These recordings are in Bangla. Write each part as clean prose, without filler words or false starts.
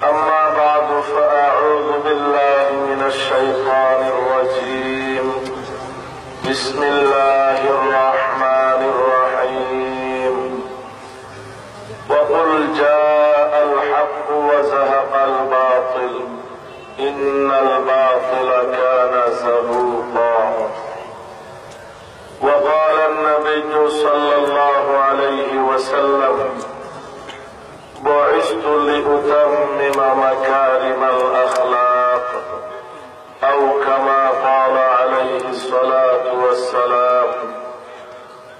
أما بعد فأعوذ بالله من الشيطان الرجيم بسم الله الرحمن الرحيم وقل جاء الحق وزهق الباطل إن الباطل كان زهوقا وقال النبي صلى الله عليه وسلم بعثت لأتمم مكارم الأخلاق أو كما قال عليه الصلاة والسلام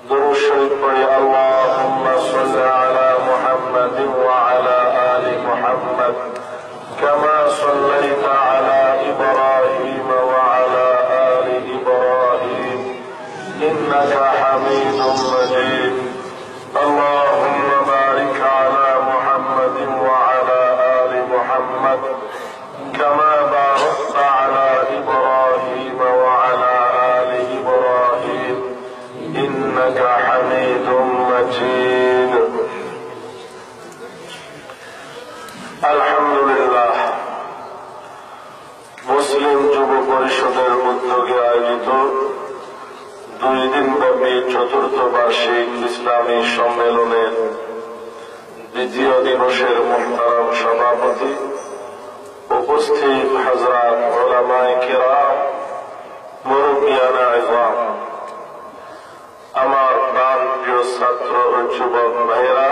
درود شريف اللهم صل على محمد وعلى آل محمد كما صليت على إبراهيم وعلى آل إبراهيم إنك حميد مجيد اللهم بارك على محمد وعلى آل محمد كما باركت على إبراهيم وعلى آل إبراهيم إنك حميد مجيد الحمد لله মুসলিম যুব পরিষদের উদ্যোগে আয়োজিত 2 দিনব্যাপী চতুর্থ বার্ষিক ইসলামী সম্মেলনের দ্বিতীয় দিবসের মুহতারাম সভাপতি উপস্থিত হযরত উলামায়ে কিরাম মুরব্বিয়ানে ইজম আমার প্রাণপ্রিয় ছাত্র ও যুবক ভাইয়েরা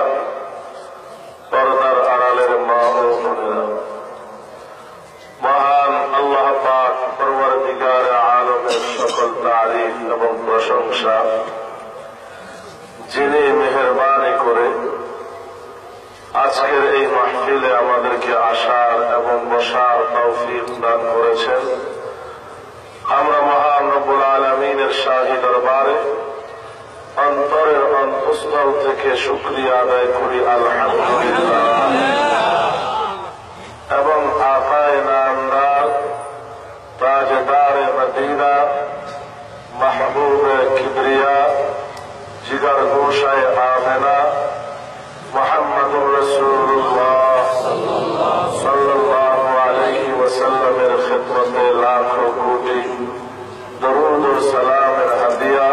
পর্দার আড়ালের মা ও বোনেরা মহান আল্লাহ পাক পরওয়ারদিগার আলমের সকল তারিফ এবং প্রশংসা যিনি মেহেরবানি করে আজকের এই মাহফিলে আমাদেরকে আসার এবং বসার তৌফিক দান করেছেন আমরা মহান রব্বুল আলামিনের শাহী দরবারে অন্তরের অন্তঃস্থল থেকে শুকরিয়া আদায় করি আলহামদুলিল্লাহ এবং আকায়ে নামদার তাজদারে মদিনা মাহবুবে কিবরিয়া জিগার গোশায়ে আমেনা মুহাম্মদুর রাসূলুল্লাহ সাল্লাল্লাহু আলাইহি ওয়াসাল্লামের খিদমতে লাখো কোটি দরুদ ও সালামের হাদিয়া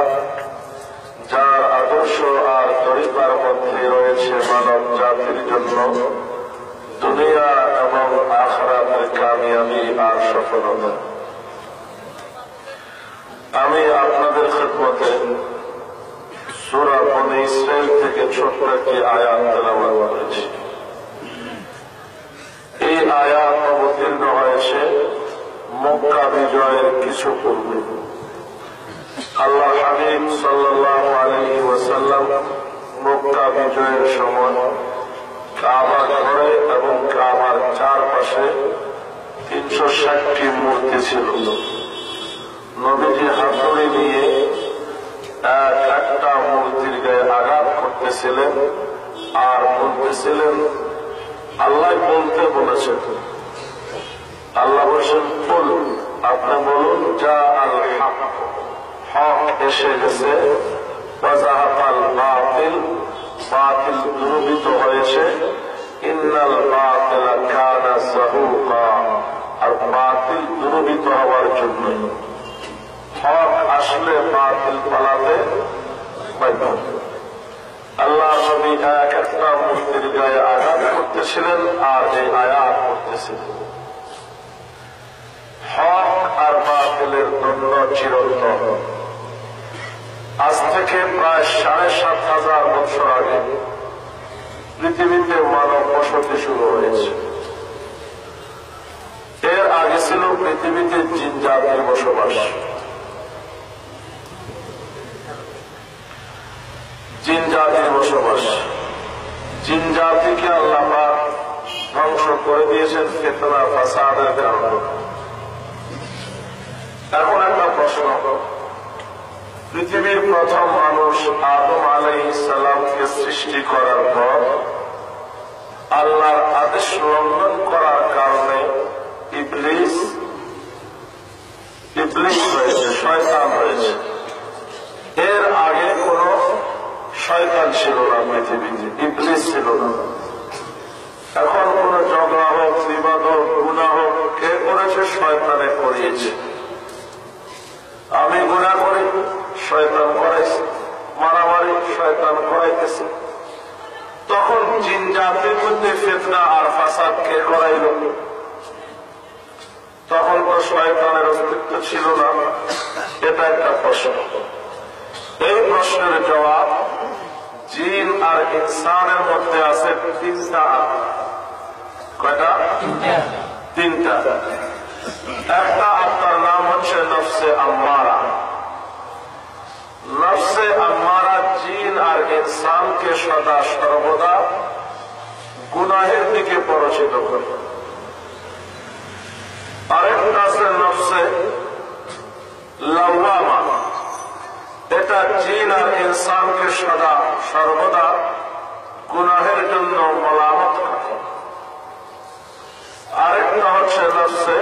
যার আদর্শ আর তরিকার মধ্যে রয়েছে মানব জাতির জন্য দুনিয়া এবং আখিরাতের কামিয়াবি আর সফলতা। আমি আপনাদের খিদমতে সূরা বনী ইসরাঈল থেকে ছোট্ট একটি আয়াত তেলাওয়াত করেছি। এই আয়াত অবতীর্ণ হয়েছে মক্কা বিজয়ের কিছু পূর্বে। আল্লাহ হাবিব সাল্লাল্লাহু আলাইহি ওয়াসাল্লাম মক্কা বিজয়ের সময় কাবা ঘরে এবং কাবার চারপাশে 360টি মূর্তি ছিল। নবীজি হাতুড়ি নিয়ে একটা মূর্তির গায়ে আঘাত করতেছিলেন আর বলতেছিলেন আল্লাহ বলতে বলেছেন। আল্লাহ বলছেন বলুন, আপনি বলুন যা আল হক, হক এসে গেছে, ওয়াজাহাকাল বাতিল, বাতিল দূরীভূত হয়েছে, ইন্নাল বাতিলা কানা যাহুকা, আর বাতিল দূরীভূত হওয়ার জন্য হক আসলে বাতিল পালাতে বাধ্য। আল্লাহ নবী এক একটা মূর্তির গায়ে আঘাত করতেছিলেন আর এই আয়াত করতেছিলেন হক আর বাতিলের দ্বন্দ্ব চিরন্তন। আজ থেকে প্রায় ৭,৫০০ বছর আগে পৃথিবীতে মানব বসতি শুরু হয়েছে। এর আগে ছিল পৃথিবীতে জিন জাতির বসবাস। জিন জাতির বসবাস, জিন জাতিকে আল্লাহ পাক ধ্বংস করে দিয়েছেন ফিতনা ফাসাদের কারণে। এখন একটা প্রশ্ন, পৃথিবীর প্রথম মানুষ আদম আলাইহিস সালামকে সৃষ্টি করার পর আল্লাহর আদেশ লঙ্ঘন করার কারণে ইবলিস হয়েছে, শয়তান হয়েছে। এর আগে কোন শয়তান ছিল না পৃথিবীতে, ইবলিস ছিল না। এখন কোন ঝগড়া হোক, দিয়েছে। আমি গুনাহ করি, শয়তান করাইছে, মারামারি শয়তান করাইতেছে। তখন জিন জাতির মধ্যে ফিতনা আর ফাসাদ কে করাইল? তখন তো শয়তানের অস্তিত্ব ছিল না। এটা একটা প্রশ্ন। এই প্রশ্নের জবাব জিন আর ইনসানের মধ্যে আছে তিনটা আত্মা। কয়টা? তিনটা। একটা আত্মার নাম হচ্ছে নফসে আম্মারা। নফসে আম্মারা জিন আর ইনসানকে সদা সর্বদা গুনাহের দিকে প্ররোচিত করে। আরেকটা আছে নফসে লাওয়ামা। এটা জিন আর ইনসানকে সদা সর্বদা গুনাহের জন্য মলামত করে। আরেকটা হচ্ছে নফসে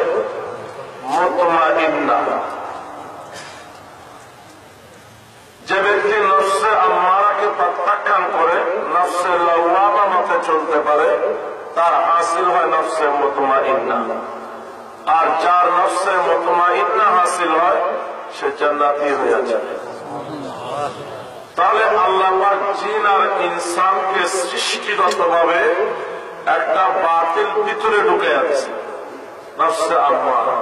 মুতমাইন্না। যে ব্যক্তি নফসে আম্মারাকে প্রত্যাখ্যান করে নফসে লাওয়ামা মতে চলতে পারে, তার হাসিল হয় নফসে মুতমাইন্না। আর যার নফসে মুতমাইন্না হাসিল হয়, সে জান্নাতি হয়ে যায়। তাহলে আল্লাহ পাক জিন আর ইনসানকে সৃষ্টিগতভাবে একটা বাতিল ভিতরে ঢুকে আছে, নফসে আম্মারা।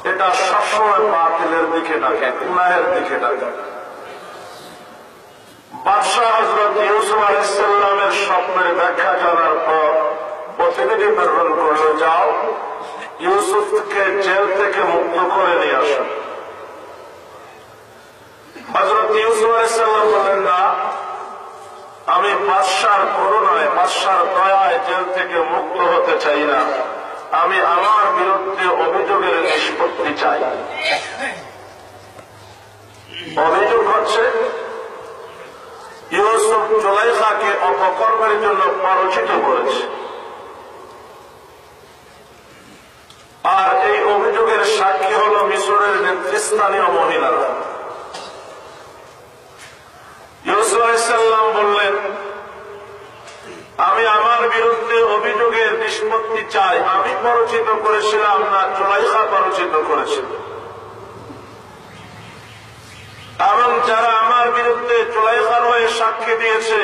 এটা সবসময় বাতিলের দিকে ডাকে, গুনাহের দিকে ডাকে। বাদশাহ হযরত ইউসুফ আলাইহিস সালামের স্বপ্নের ব্যাখ্যা জানার পর প্রতিনিধি প্রেরণ করলো, যাও ইউসুফকে জেল থেকে মুক্ত করে নিয়ে আসো। হযরত ইউসুফ আলাইহিস সালাম বলেন, না, আমি বাদশার করুণায়, বাদশার দয়ায় জেল থেকে মুক্ত হতে চাই না। আমি আমার বিরুদ্ধে অভিযোগের নিষ্পত্তি চাই। অভিযোগ হচ্ছে ইউসুফ জুলাইখাকে অপকর্মের জন্য প্ররোচিত করেছে। আর এই অভিযোগের সাক্ষী হল মিশরের নেতৃস্থানীয় মহিলারা। ইউসুফ আলাইহিস সালাম বললেন, আমি আমার বিরুদ্ধে অভিযোগের নিষ্পত্তি চাই। আমি প্ররোচিত করেছিলাম না জুলাইখা প্ররোচিত করেছিল? এবং যারা আমার বিরুদ্ধে জুলাইখার হয়ে সাক্ষী দিয়েছে,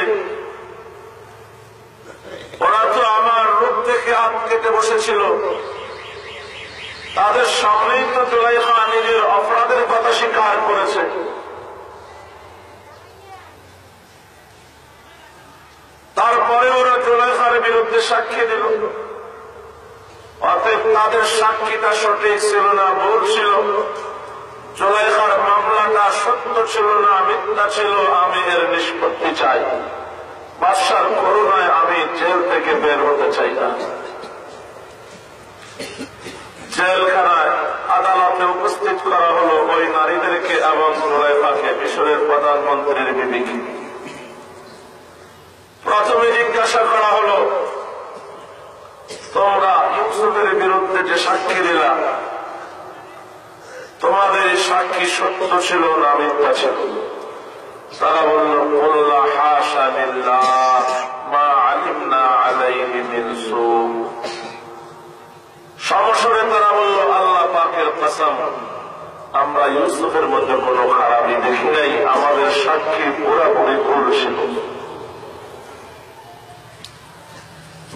ওরা তো আমার রূপ থেকে হাত কেটে বসেছিল। তাদের সামনেই তো জুলাইখা নিজের অপরাধের কথা স্বীকার করেছে। তারপরে ওরা জুলাইখার বিরুদ্ধে সাক্ষী দিল। অতএব তাদের সাক্ষীটা সঠিক ছিল না, ভুল ছিল। জুলাইখার মামলাটা সত্য ছিল না, মিথ্যা ছিল। আমি এর নিষ্পত্তি চাই। বাদশার করুণায় আমি জেল থেকে বের হতে চাই না। জেলখানায় আদালতে উপস্থিত করা হলো ওই নারীদেরকে এবং জুলাইখাকে, মিশরের প্রধানমন্ত্রীর বিবিকে। প্রথমে জিজ্ঞাসা করা হলো, তোমরা ইউসুফের বিরুদ্ধে যে সাক্ষী দিলা, তোমাদের সাক্ষী সত্য ছিল না মিথ্যা ছিল? তারা বলল, কুল্লা হাশা লিল্লাহ মা আলিমনা আলাইহি মিন সু। সমস্বরে তারা বলল, আল্লাহ পাকের কসম, আমরা ইউসুফের মধ্যে কোনো খারাপই দেখি নাই। আমাদের সাক্ষী পুরাপুরি ভুল ছিল।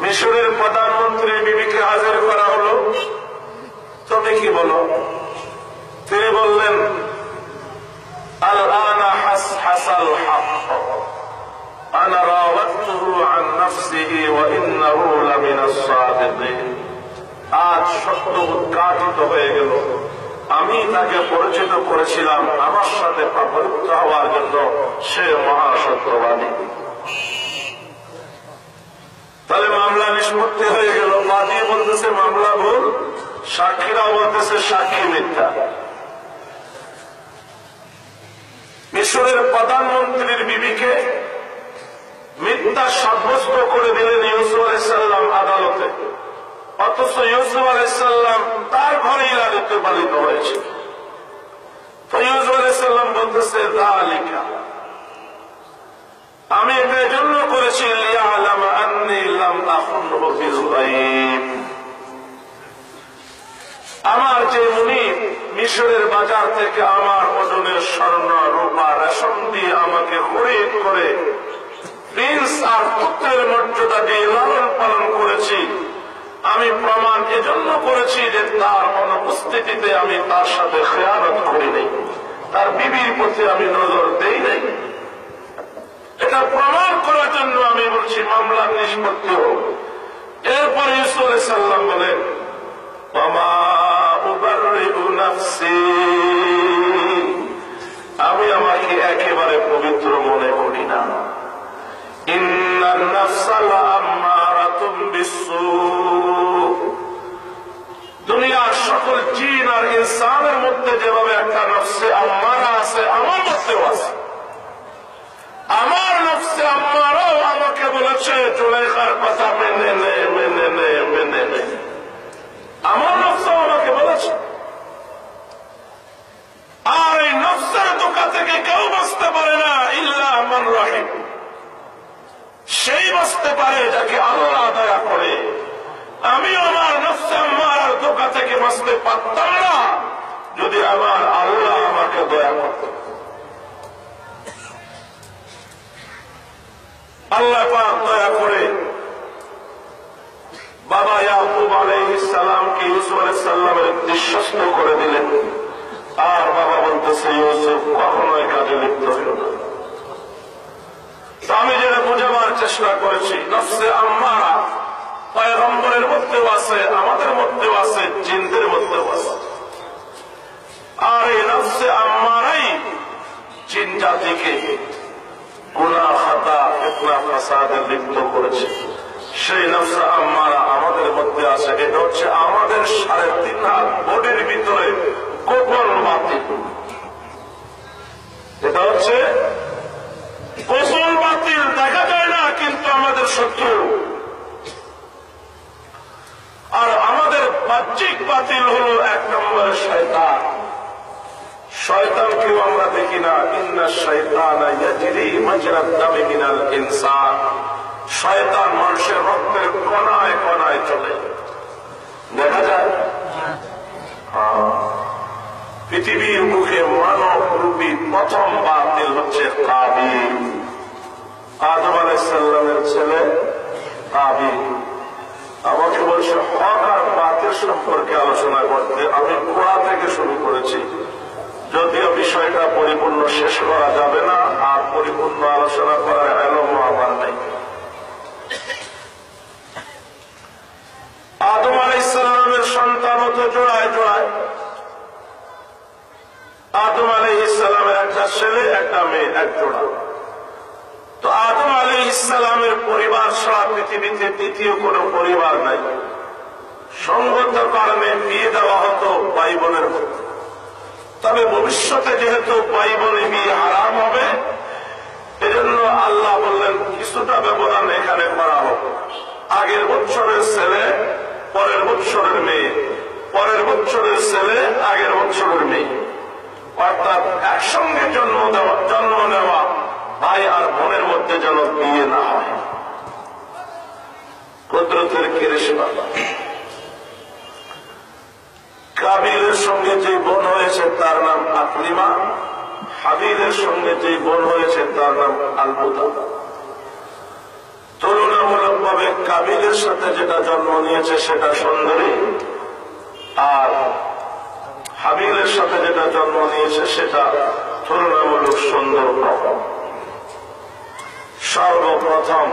মিশরের প্রধানমন্ত্রীর বিবিকে হাজির করা হলো। তুমি কি বলো? তিনি বললেন, আল আনা হাসাল হক, আনা রাওয়াতুহু আন নাফসিহি ওয়া ইন্নাহু লামিনাস সাদিকিন। আজ সত্য উদ্ঘাটিত হয়ে গেল। আমি তাকে পরিচিত করেছিলাম আমার সাথে প্রবৃত্ত হওয়ার জন্য, সে মহাসত্যবাদী। তাহলে মামলা নিষ্পত্তি হয়ে গেল। বাদী বলতেছে মামলা ভুল, সাক্ষীরাও বলতেছে সাক্ষী মিথ্যা। মিশরের প্রধানমন্ত্রীর বিবিকে মিথ্যা সাব্যস্ত করে দিলেন ইউসুফ আলাইহিস সালাম আদালতে। অথচ ইউসুফ আলাইহিস সালাম তার ঘরেই লালিত পালিত হয়েছে। তো ইউসুফ আলাইহিস সালাম বলতেছে, যালিকা, আমি এটা এজন্য করেছি, লিয়ালামা আন্নী লাম আখুনহু বিল গায়ব। আমার যে মুনিব, মিশরের বাজার থেকে আমার ওজনের স্বর্ণ রূপা রেশম দিয়ে আমাকে খরিদ করে প্রিন্স আর পুত্রের মর্যাদা দিয়ে লালন পালন করেছি। আমি প্রমাণ এজন্য করেছি যে তার অনুপস্থিতিতে আমি তার সাথে খেয়ানত করি নাই, তার বিবির প্রতি আমি নজর দেই নাই। এটা প্রমাণ করার জন্য আমি বলছি মামলা নিষ্পত্তি হোক। এরপর ইউসুফ আলাইহিস সালাম বলেন, ওয়ামা উবাররিউ নাফসি, আমি আমাকে একেবারে পবিত্র মনে করি না। ইন্নান নাফসা লাআম্মারাতুম বিসসু, দুনিয়ার সকল জিন আর ইনসানের মধ্যে যেভাবে একটা নফসে আম্মারা আছে, আমার মধ্যেও আছে। আমার নফসে আম্মারাও আমাকে বলেছে জুলাইখার কথা মেনে নে, মেনে নে, মেনে নে। আমার নফসও আমাকে বলেছে। আর এই নফসের ধোঁকা থেকে কেউ বাঁচতে পারে না ইল্লা মান রাহিম, সেই বাঁচতে পারে যাকে আল্লাহ দয়া করে। আমি আমার নফসে আম্মারার ধোঁকা থেকে বাঁচতে পারতাম না যদি আমার আল্লাহ আমাকে দয়া করতেন। আল্লাহ পাক দয়া করে বাবা ইয়াকুব আলাইহিস সালামকে ইউসুফ আলাইহিস সালামের বিশ্বস্ত করে দিলেন। আর বাবা বলতেছে, ইউসুফ কখনোই কাজে লিপ্ত হইল না। আমি যেটা বোঝাবার চেষ্টা করেছি, নফসে আম্মারা পয়গম্বরের মধ্যেও আছে, আমাদের মধ্যেও আছে, জিনদের মধ্যেও আছে। আর এই নফসে আম্মারাই জিন জাতিকে গুনাহ, খাতা, ফিতনা, ফাসাদে লিপ্ত করেছে। সেই নফসে আম্মারা আমাদের মধ্যে আছে। এটা হচ্ছে আমাদের 3.5 হাত বডির ভিতরে গোপন বাতিল। এটা হচ্ছে গোপন বাতিল, দেখা যায় না কিন্তু আমাদের শত্রু। আর আমাদের বাহ্যিক বাতিল হলো 1 নম্বরে শয়তান। শয়তানকেও আমরা দেখি না। ইন্না শাইতানা ইয়াজরি মাজরাদ দামি মিনাল ইনসান, শয়তান মানুষের রক্তের কণায় কণায় চলে, দেখা যায়। পৃথিবীর মুখে মানব রূপী প্রথম বাতিল হচ্ছে কাবিল, আদম আলাইহিস সালামের ছেলে কাবিল। আমাকে বলছে হক আর বাতিল সম্পর্কে আলোচনা করতে। আমি কোরআ থেকে শুরু করেছি, যদিও বিষয়টা পরিপূর্ণ শেষ করা যাবে না, আর পরিপূর্ণ আলোচনা করার এলম আমার নেই। আদম আলাইহিস সালামের সন্তান হতো জোড়ায় জোড়ায়। আদম আলাইহিস সালামের একটা ছেলে, একটা মেয়ে, এক জোড়া। তো আদম আলাইহিস সালামের পরিবার ছাড়া পৃথিবীতে দ্বিতীয় কোনো পরিবার নাই। সঙ্গত কারণে বিয়ে দেওয়া হতো ভাই বোনের মধ্যে। তবে ভবিষ্যতে যেহেতু ভাই বোনে বিয়ে হারাম হবে, এজন্য আল্লাহ বললেন কিছুটা ব্যবধান এখানে করা হোক। আগের বছরের ছেলে, পরের বছরের মেয়ে, পরের বছরের ছেলে, আগের বছরের মেয়ে, অর্থাৎ একসঙ্গে জন্ম নেওয়া ভাই আর বোনের মধ্যে যেন বিয়ে না হয়। কুদরতের কিরিশমা। কাবিলের সঙ্গে যে বোন হয়েছে তার নাম আকলিমা, হাবিলের সঙ্গে যে বোন হয়েছে তার নাম আলবুদা। তুলনামূলক ভাবে কাবিলের সাথে যেটা জন্ম নিয়েছে সেটা সুন্দরী, আর হাবিলের সাথে যেটা জন্ম নিয়েছে সেটা তুলনামূলক সুন্দর। সর্বপ্রথম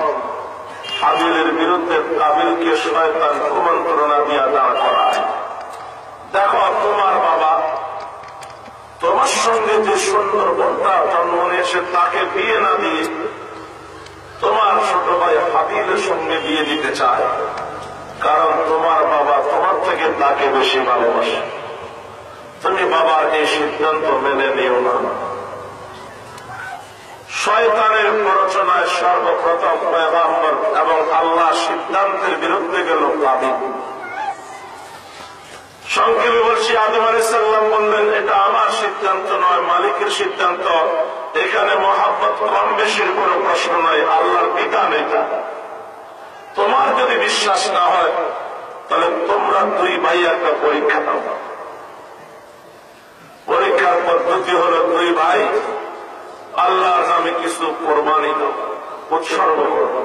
হাবিলের বিরুদ্ধে কাবিলকে শয়তান কুমন্ত্রণা দিয়া দাঁড় করায়। দেখো, তোমার বাবা তোমার সঙ্গে যে সুন্দর বোনটা জন্ম নিয়েছে তাকে বিয়ে না দিয়ে তোমার ছোট ভাই হাবিলের সঙ্গে বিয়ে দিতে চায়, কারণ তোমার বাবা তোমার থেকে তাকে বেশি ভালোবাসে। তুমি বাবার এই সিদ্ধান্ত মেনে নিও না। শয়তানের প্ররোচনায় সর্বপ্রথম পয়গম্বর এবং আল্লাহ সিদ্ধান্তের বিরুদ্ধে গেল কাবিল। সংক্ষেপে বলছি, আদম আলাইহিস সালাম বললেন এটা আমার সিদ্ধান্ত নয়, মালিকের সিদ্ধান্ত। এখানে মহাব্বত কম বেশির কোন প্রশ্ন নয়, আল্লাহর বিধান এটা। তোমার যদি বিশ্বাস না হয় তাহলে তোমরা 2 ভাই একটা পরীক্ষা দাও। শিক্ষার পদ্ধতি হলো দুই ভাই আল্লাহর নামে কিছু কোরবানি দাও, উৎসর্গ করো।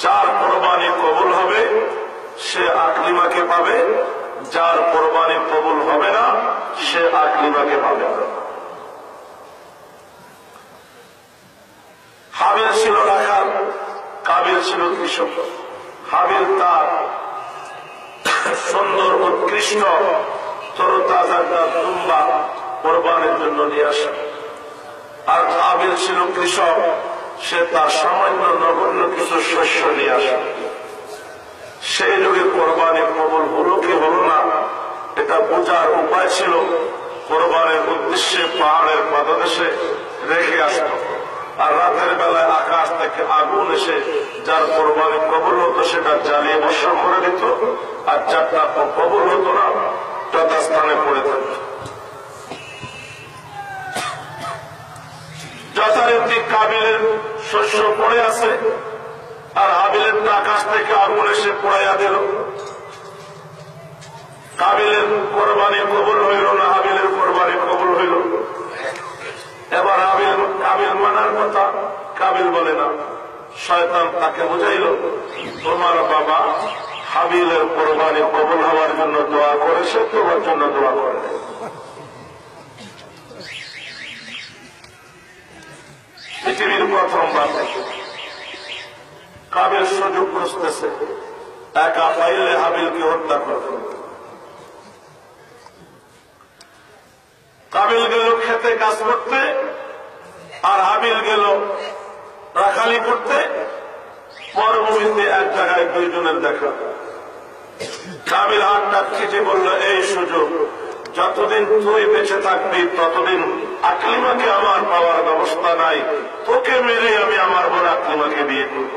যার কোরবানি কবুল হবে সে আকলিমাকে পাবে, যার কোরবানি কবুল হবে না সে আকলিমাকে পাবে না। হাবিল ছিল রাখাল, কাবিল ছিল কৃষক। হাবিল তার সুন্দর উৎকৃষ্ট তরতাজা দুম্বা কোরবানির জন্য নিয়ে আসে, আর কাবিল ছিল কৃষক, সে তার সামান্য নগণ্য কিছু শস্য নিয়ে আসে। সেই যুগে কোরবানি কবুল হলো কি হলো না এটা বোঝার উপায় ছিল কোরবানির উদ্দেশ্যে পাহাড়ের পাদদেশে রেখে আসত, আর রাতের বেলায় আকাশ থেকে আগুন এসে যার কোরবানি কবুল হতো সেটা জ্বালিয়ে বর্ষা করে দিত, আর যারটা কবুল হতো না যথাস্থানে পড়ে থাকত। যথারীতি কাবিলের শস্য পড়ে আছে, আর হাবিলের আকাশ থেকে আগুন এসে পোড়াইয়া দিল। কাবিলের কোরবানি কবুল হইল না, হাবিলের কোরবানি কবুল হইল। এবার কাবিল মানার কথা কাবিল বলে না। শয়তান তাকে বুঝাইল, তোমার বাবা হাবিলের কোরবানি কবুল হওয়ার জন্য দোয়া করেছে, তোমার জন্য দোয়া করে। পৃথিবীর প্রথমবার কাবিল সুযোগ খুঁজতেছে, একা পাইলে হাবিলকে হত্যা করবে। কাবিল গেল খেতে কাজ করতে, আর হাবিল গেল রাখালি করতে। মরুভূমিতে এক জায়গায় দুইজনের দেখা। কাবিল হাতটা খিচে বলল, এই সুযোগ, যতদিন তুই বেঁচে থাকবি ততদিন আকলিমাকে আমার পাওয়ার ব্যবস্থা নাই, তোকে মেরে আমি আমার বোন আকলিমাকে বিয়ে করব।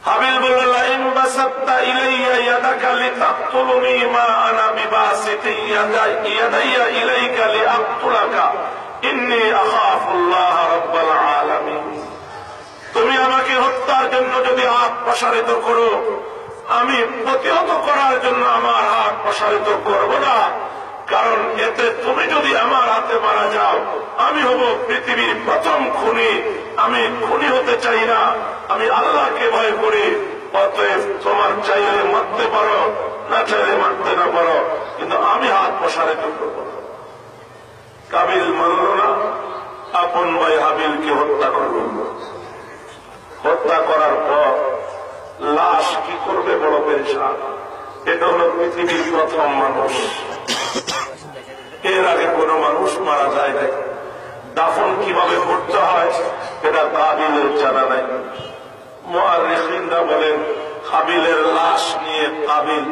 হাবিল বলল, লাইন বাসাত্তা ইলাইয়া ইয়াদাকা লিতাকতুলুনি মা আনা বিবাসিতি ইয়াদাইয়া ইলাইকা লিআকতুলাকা ইন্নী আখাফুল্লাহ রাব্বাল আলামিন। তুমি আমাকে হত্যার জন্য যদি হাত প্রসারিত করো, আমি প্রতিহত করার জন্য আমার হাত প্রসারিত করব না, কারণ এতে তুমি যদি আমার হাতে মারা যাও আমি হব পৃথিবীর প্রথম খুনি। আমি খুনি হতে চাই না, আমি আল্লাহকে ভয় করি। অতএব তোমার চাইলে মারতে পারো, না চাইলে মারতে না পারো, কিন্তু আমি হাত প্রসারিত করব। কাবিল মানল না, আপন ভাই হাবিলকে হত্যা করল। হত্যা করার পর লাশ কি করবে বড় পেরেশান। এটা হল পৃথিবীর প্রথম মানুষ। এর আগে কোন মানুষ মারা যায় না। দাফন কিভাবে করতে হয় এটা কাবিলের জানা নাই। মুআররিখিনরা বলেন, হাবিলের লাশ নিয়ে কাবিল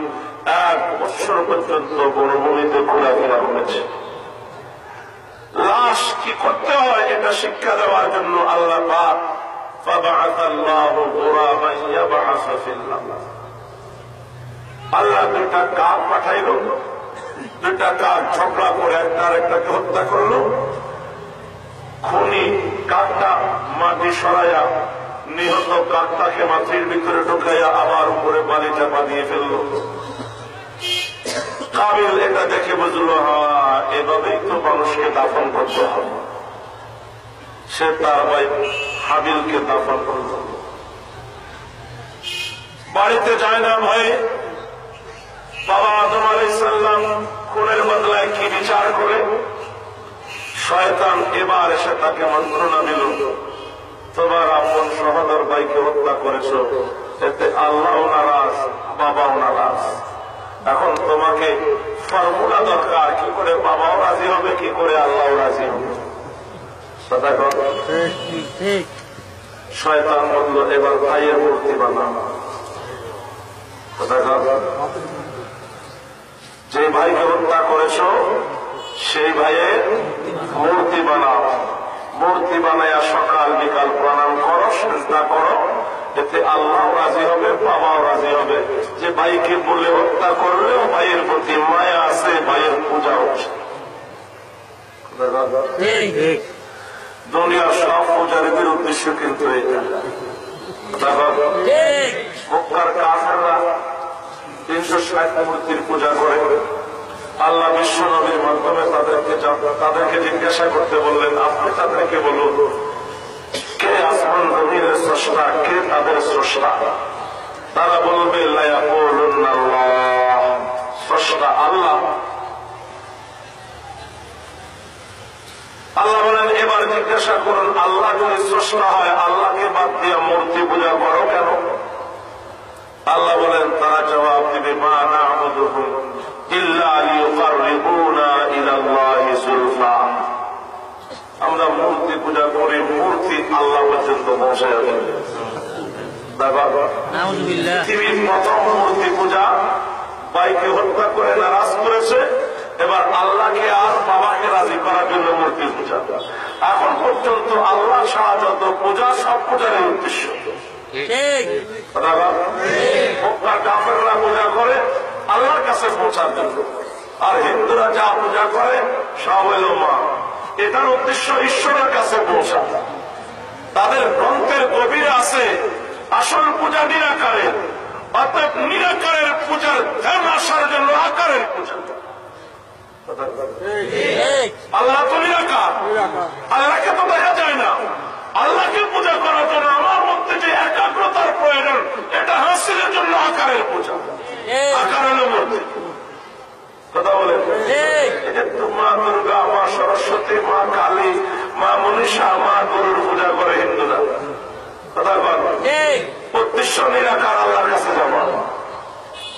1 বছর পর্যন্ত মরুভূমিতে ঘোরাফেরা করেছে। লাশ কি করতে হয় এটা শিক্ষা দেওয়ার জন্য আল্লাহ পাক আল্লাহ দুইটা কাক পাঠাইল। দুইটা কাক ঝগড়া করে একটা আরেকটাকে হত্যা করল। খুনি কাকটা মাটি সরাইয়া নিহত কাকটাকে মাটির ভিতরে ঢুকাইয়া আবার উপরে বালি চাপা দিয়ে ফেলল। কাবিল এটা দেখে বুঝলো, এভাবেই তো মানুষকে দাফন করতে হবে। সে তার ভাই হাবিলকে দাফন করল। বাড়িতে যায় না ভয়ে। বাবা আদম আলাইহিস সালাম খুনের বদলায় কি বিচার করে, শয়তান এবার এসে তাকে মন্ত্রণা দিল, তোমার আপন সহোদর ভাইকে হত্যা করেছ, এতে আল্লাহও নারাজ, বাবাও নারাজ। এখন তোমাকে ফর্মুলা দরকার, কি করে বাবাও রাজি হবে, কি করে আল্লাহও রাজি হবে। শয়তান বলল, এবার ভাইয়ের মূর্তি বানাও। যে ভাইকে হত্যা করেছ সেই ভাইয়ের মূর্তি বানাও। মূর্তি বানাইয়া সকাল বিকাল প্রণাম করো, চেষ্টা করো, এতে আল্লাহ রাজি হবে, বাবাও রাজি হবে। যে ভাইকে বলে হত্যা করলেও ভাইয়ের প্রতি মায়া আছে, ভাইয়ের পূজা হচ্ছে। দুনিয়ার সব পূজারীদের উদ্দেশ্য কিন্তু এটা। মক্কার কাফেররা 360 মূর্তির পূজা করে, আল্লাহ বিশ্ব নবীর মাধ্যমে তাদেরকে জিজ্ঞাসা করতে বললেন, আপনি তাদেরকে বলুন কে আসমান জমিনের স্রষ্টা, কে তাদের স্রষ্টা। তারা বলবে লা ইয়াকুলুন্না আল্লাহ, স্রষ্টা আল্লাহ। আল্লাহ বলেন এবার জিজ্ঞাসা করুন, আল্লাহ যদি স্রষ্টা হয় আল্লাহকে বাদ দিয়ে মূর্তি পূজা করো কেন? আল্লাহ বলেন, তারা জবাব দিবে মা না'বুদুহুম ইল্লা লিয়ুকাররিবুনা ইলাল্লাহি যুলফা, আমরা মূর্তি পূজা করি মূর্তি আল্লাহ পর্যন্ত পৌঁছে যাবে। পৃথিবীর প্রথম মূর্তি পূজা ভাইকে হত্যা করে নারাজ করেছে, এবার আল্লাহকে আর বাবাকে রাজি করার জন্য মূর্তি পূজা। এখন পর্যন্ত আল্লাহ ছাড়া যত পূজা সব পূজার উদ্দেশ্য। কাফেররা পূজা করে আল্লাহর কাছে পৌঁছার জন্য, আর হিন্দুরা যা পূজা করে সব হইল মা, এটার উদ্দেশ্য ঈশ্বরের কাছে পৌঁছা। তাদের গ্রন্থের গভীরে আছে আসল পূজা নিরাকারের, অতএব নিরাকারের পূজার ধ্যান আসার জন্য আকারের পূজা। আল্লাহ তো নিরাকার, আল্লাহকে তো দেখা যায় না। আল্লাহকে পূজা করার জন্য আমার মধ্যে যে একাগ্রতার প্রয়োজন, এটা হাসিলের জন্য আকারের পূজা, আকারের মূর্তি। কথা বলে মা দুর্গা, মা সরস্বতী, মা কালী, মা মনীষা, মা গরুর পূজা করে হিন্দুরা। কথা বল, উদ্দেশ্য নিরাকার আল্লাহর কাছে যাওয়া।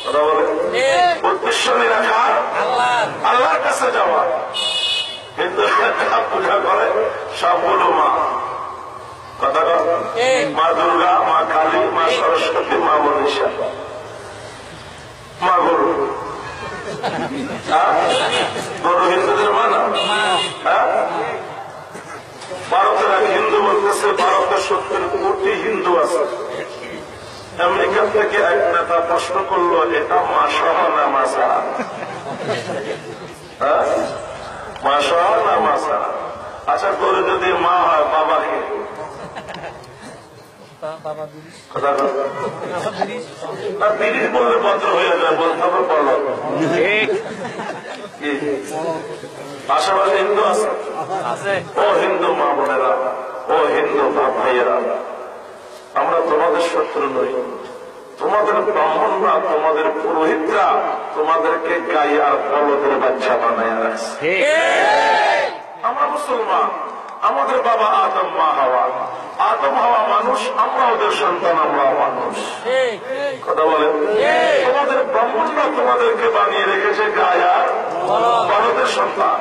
কথা বলে উদ্দেশ্য নিরাকার আল্লাহর কাছে যাওয়া। হিন্দুরা পূজা করে সবগুলো মা। কথা বল, মা দুর্গা, মা কালী, মা সরস্বতী, মা মনীষা, মা গরু। গরু হিন্দুদের মানা। ভারতের এক হিন্দু বলতেছে ভারতে 70 কোটি হিন্দু আছে। আমেরিকা থেকে এক নেতা প্রশ্ন করলো, এটা মা সহ না মা ছাড়া? মা সহ না মা ছাড়া? আচ্ছা, গরু যদি মা হয় বাবাকে তিরিশ বললে পত্র হয়ে যায়, বলতে হবে বলো। পাশাপাশি হিন্দু আছে, ও হিন্দু মা বোনেরা, ও হিন্দু ভাইয়েরা, আমরা তোমাদের শত্রু নই। তোমাদের ব্রাহ্মণরা, তোমাদের পুরোহিতরা তোমাদেরকে গাই আর বলদের বাচ্চা বানায় রাখছে। আমরা মুসলমান, আমাদের বাবা আদম, মা হাওয়া। আদম হাওয়া মানুষ, আমরা ওদের সন্তান, আমরাও মানুষ। কথা বলেন, তোমাদের ব্রাহ্মণরা তোমাদেরকে বানিয়ে রেখেছে গাই আর বলদের সন্তান।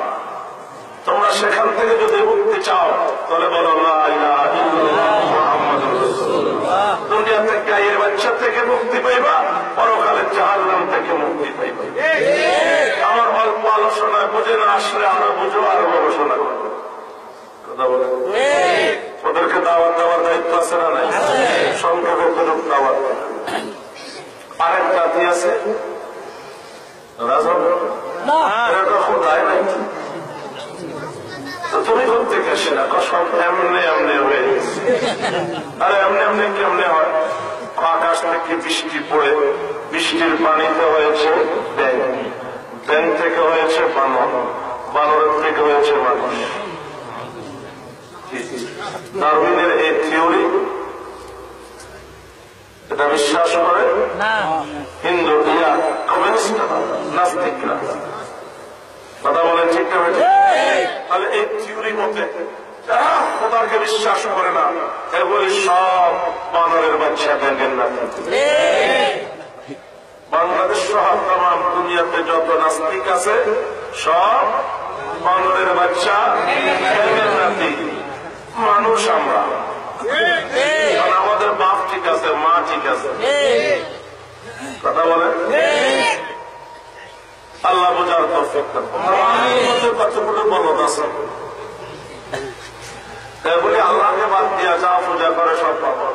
তোমরা সেখান থেকে যদি মুক্তি চাও তাহলে বলো লা ইলাহা ইল্লাল্লাহ মুহাম্মাদুর রাসূলুল্লাহ। দুনিয়া থেকে গায়ের বাচ্চা থেকে মুক্তি পাইবা, পরকালে জাহান্নাম থেকে মুক্তি পাইবা। আমার অল্প আলোচনা বুঝে না আসলে আরো বুঝো, আরো গবেষণা করো। কথা বলে ওদেরকে দাওয়াত দেওয়ার দায়িত্ব আছে না নাই? সংক্ষেপে কতটুকু দাওয়াত। আরেক জাতি আছে রাজন, এরা তো খোদায় নাই। তুমি কোন থেকে সেটা সব এমনি এমনি হয়ে গেছে। আরে এমনি এমনি কেমনে হয়? আকাশ থেকে বৃষ্টি পড়ে, বৃষ্টির পানিতে হয়েছে ব্যাঙ, ব্যাঙ থেকে হয়েছে বানর, বানরের থেকে হয়েছে মানুষ। ডারউইনের এই থিওরি, এটা বিশ্বাস করে হিন্দু কমিউনিস্টরা, নাস্তিকরা। কথা বলেন ঠিক না? তাহলে এই থিওরি মতে যারা খোদাকে বিশ্বাস করে না, এগুলি সব বানরের বাচ্চা, ব্যাঙের নাতি। বাংলাদেশ সহ তাম দুনিয়াতে যত নাস্তিক আছে সব বানরের বাচ্চা, ব্যাঙের নাতি। মানুষ আমরা, আমাদের বাপ ঠিক আছে, মা ঠিক আছে। কথা বলেন, আল্লাহ বোঝার তৌফিক দান। কতগুলো বলদ আছে বলে আল্লাহকে বাদ দিয়া যা পূজা করে সব পাবো।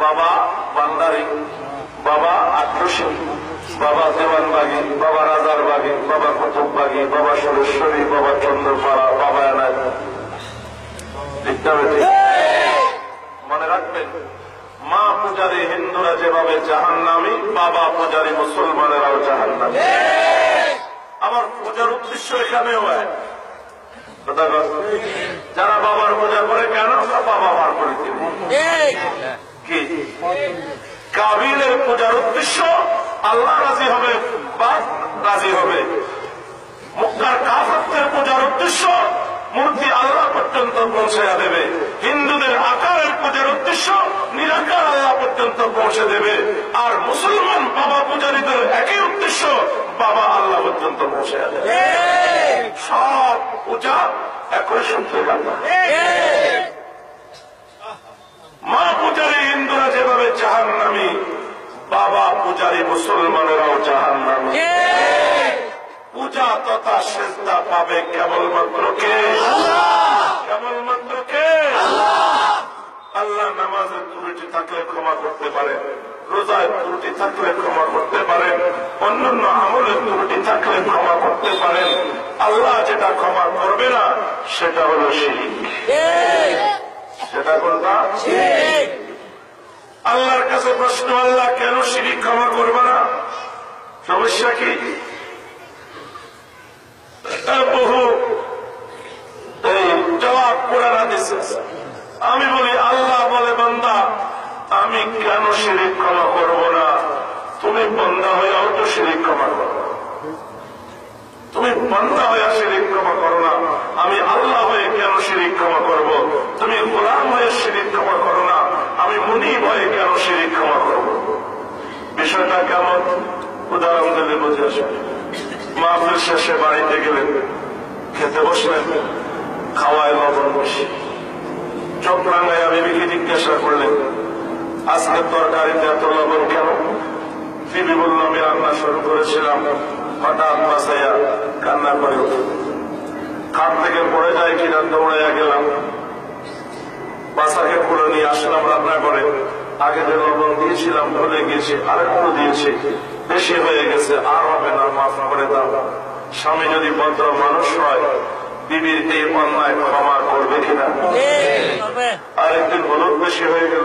বাবা বান্দারি, বাবা আক্রোশী, বাবা দেওয়ানবাগি, বাবা রাজারবাগি, বাবা কুতুববাগি, বাবা সুরেশ্বরী, বাবা চন্দ্রপাড়া, বাবা এনায়। মনে রাখবেন, মা পূজারী হিন্দুরা যেভাবে জাহান্নামী, বাবা পূজারী মুসলমানেরাও জাহান্নামী। আবার পূজার উদ্দেশ্য এখানেও হয়, যারা বাবার পূজা করে কেন? বাবা বার করে দিবে। কি কাবিলের পূজার উদ্দেশ্য? আল্লাহ রাজি হবে বা রাজি হবে। মক্কার কাফেরদের পূজার উদ্দেশ্য মূর্তি আল্লাহ পর্যন্ত পৌঁছে দেবে। হিন্দুদের আকারের পূজার উদ্দেশ্য নিরাকার আল্লাহ পর্যন্ত পৌঁছে দেবে। আর মুসলমান বাবা পূজারীদের একই উদ্দেশ্য, বাবা আল্লাহ পর্যন্ত পৌঁছে দেবে। সব পূজা একই সূত্রে বাবা। মা পূজারী হিন্দুরা যেভাবে জাহান্নামী, বাবা পূজারী মুসলমানেরাও জাহান্নামী। পূজা তথা সেজদা পাবে কেবলমাত্র কে? কেবলমাত্র কে? আল্লাহ নামাজের ত্রুটি থাকলে ক্ষমা করতে পারে, রোজায় ত্রুটি থাকলে ক্ষমা করতে পারেন, অন্যান্য আমলের ত্রুটি থাকলে ক্ষমা করতে পারেন। আল্লাহ যেটা ক্ষমা করবে না সেটা হলো শিরক। সেটা কোনটা? আল্লাহর কাছে প্রশ্ন, আল্লাহ কেন শিরক ক্ষমা করবে না? সমস্যা কি? বহু জবাব কোরআন হাদিসে। আমি বলি, আল্লাহ বলে বান্দা আমি কেন শিরক ক্ষমা করব না? তুমি বান্দা হইয়াও তো শিরক ক্ষমা করো। তুমি বান্দা হইয়া শিরক ক্ষমা করো না, আমি আল্লাহ হয়ে কেন শিরক ক্ষমা করব? তুমি গোলাম হয়ে শিরক ক্ষমা করো না, আমি মুনিব হয়ে কেন শিরক ক্ষমা করব? বিষয়টা কেমন? উদাহরণ দিলে বুঝে আসবে। মাহফিল শেষে বাড়িতে গেলেন, খেতে বসলেন, খাওয়ায় লবণ বেশি। চোখ রাঙাইয়া বিবিকে জিজ্ঞাসা করলেন, আজকে তরকারিতে এত লবণ কেন? বিবি বলল, আমি রান্না শুরু করেছিলাম, হঠাৎ বাসাইয়া কান্না করে খাট থেকে পড়ে যায় কিনা দৌড়াইয়া গেলাম, বাসাকে পুরো নিয়ে আসলাম রান্না করে। আগে যে লবণ দিয়েছিলাম ভুলে গিয়েছি, আরেকটু দিয়েছি, বেশি হয়ে গেছে, আর হবে না, মাফ করে দাও। স্বামী যদি ভদ্র মানুষ হয়, বিবির এই অন্যায় ক্ষমা করবে কিনা? আরেকদিন হলুদ বেশি হয়ে গেল,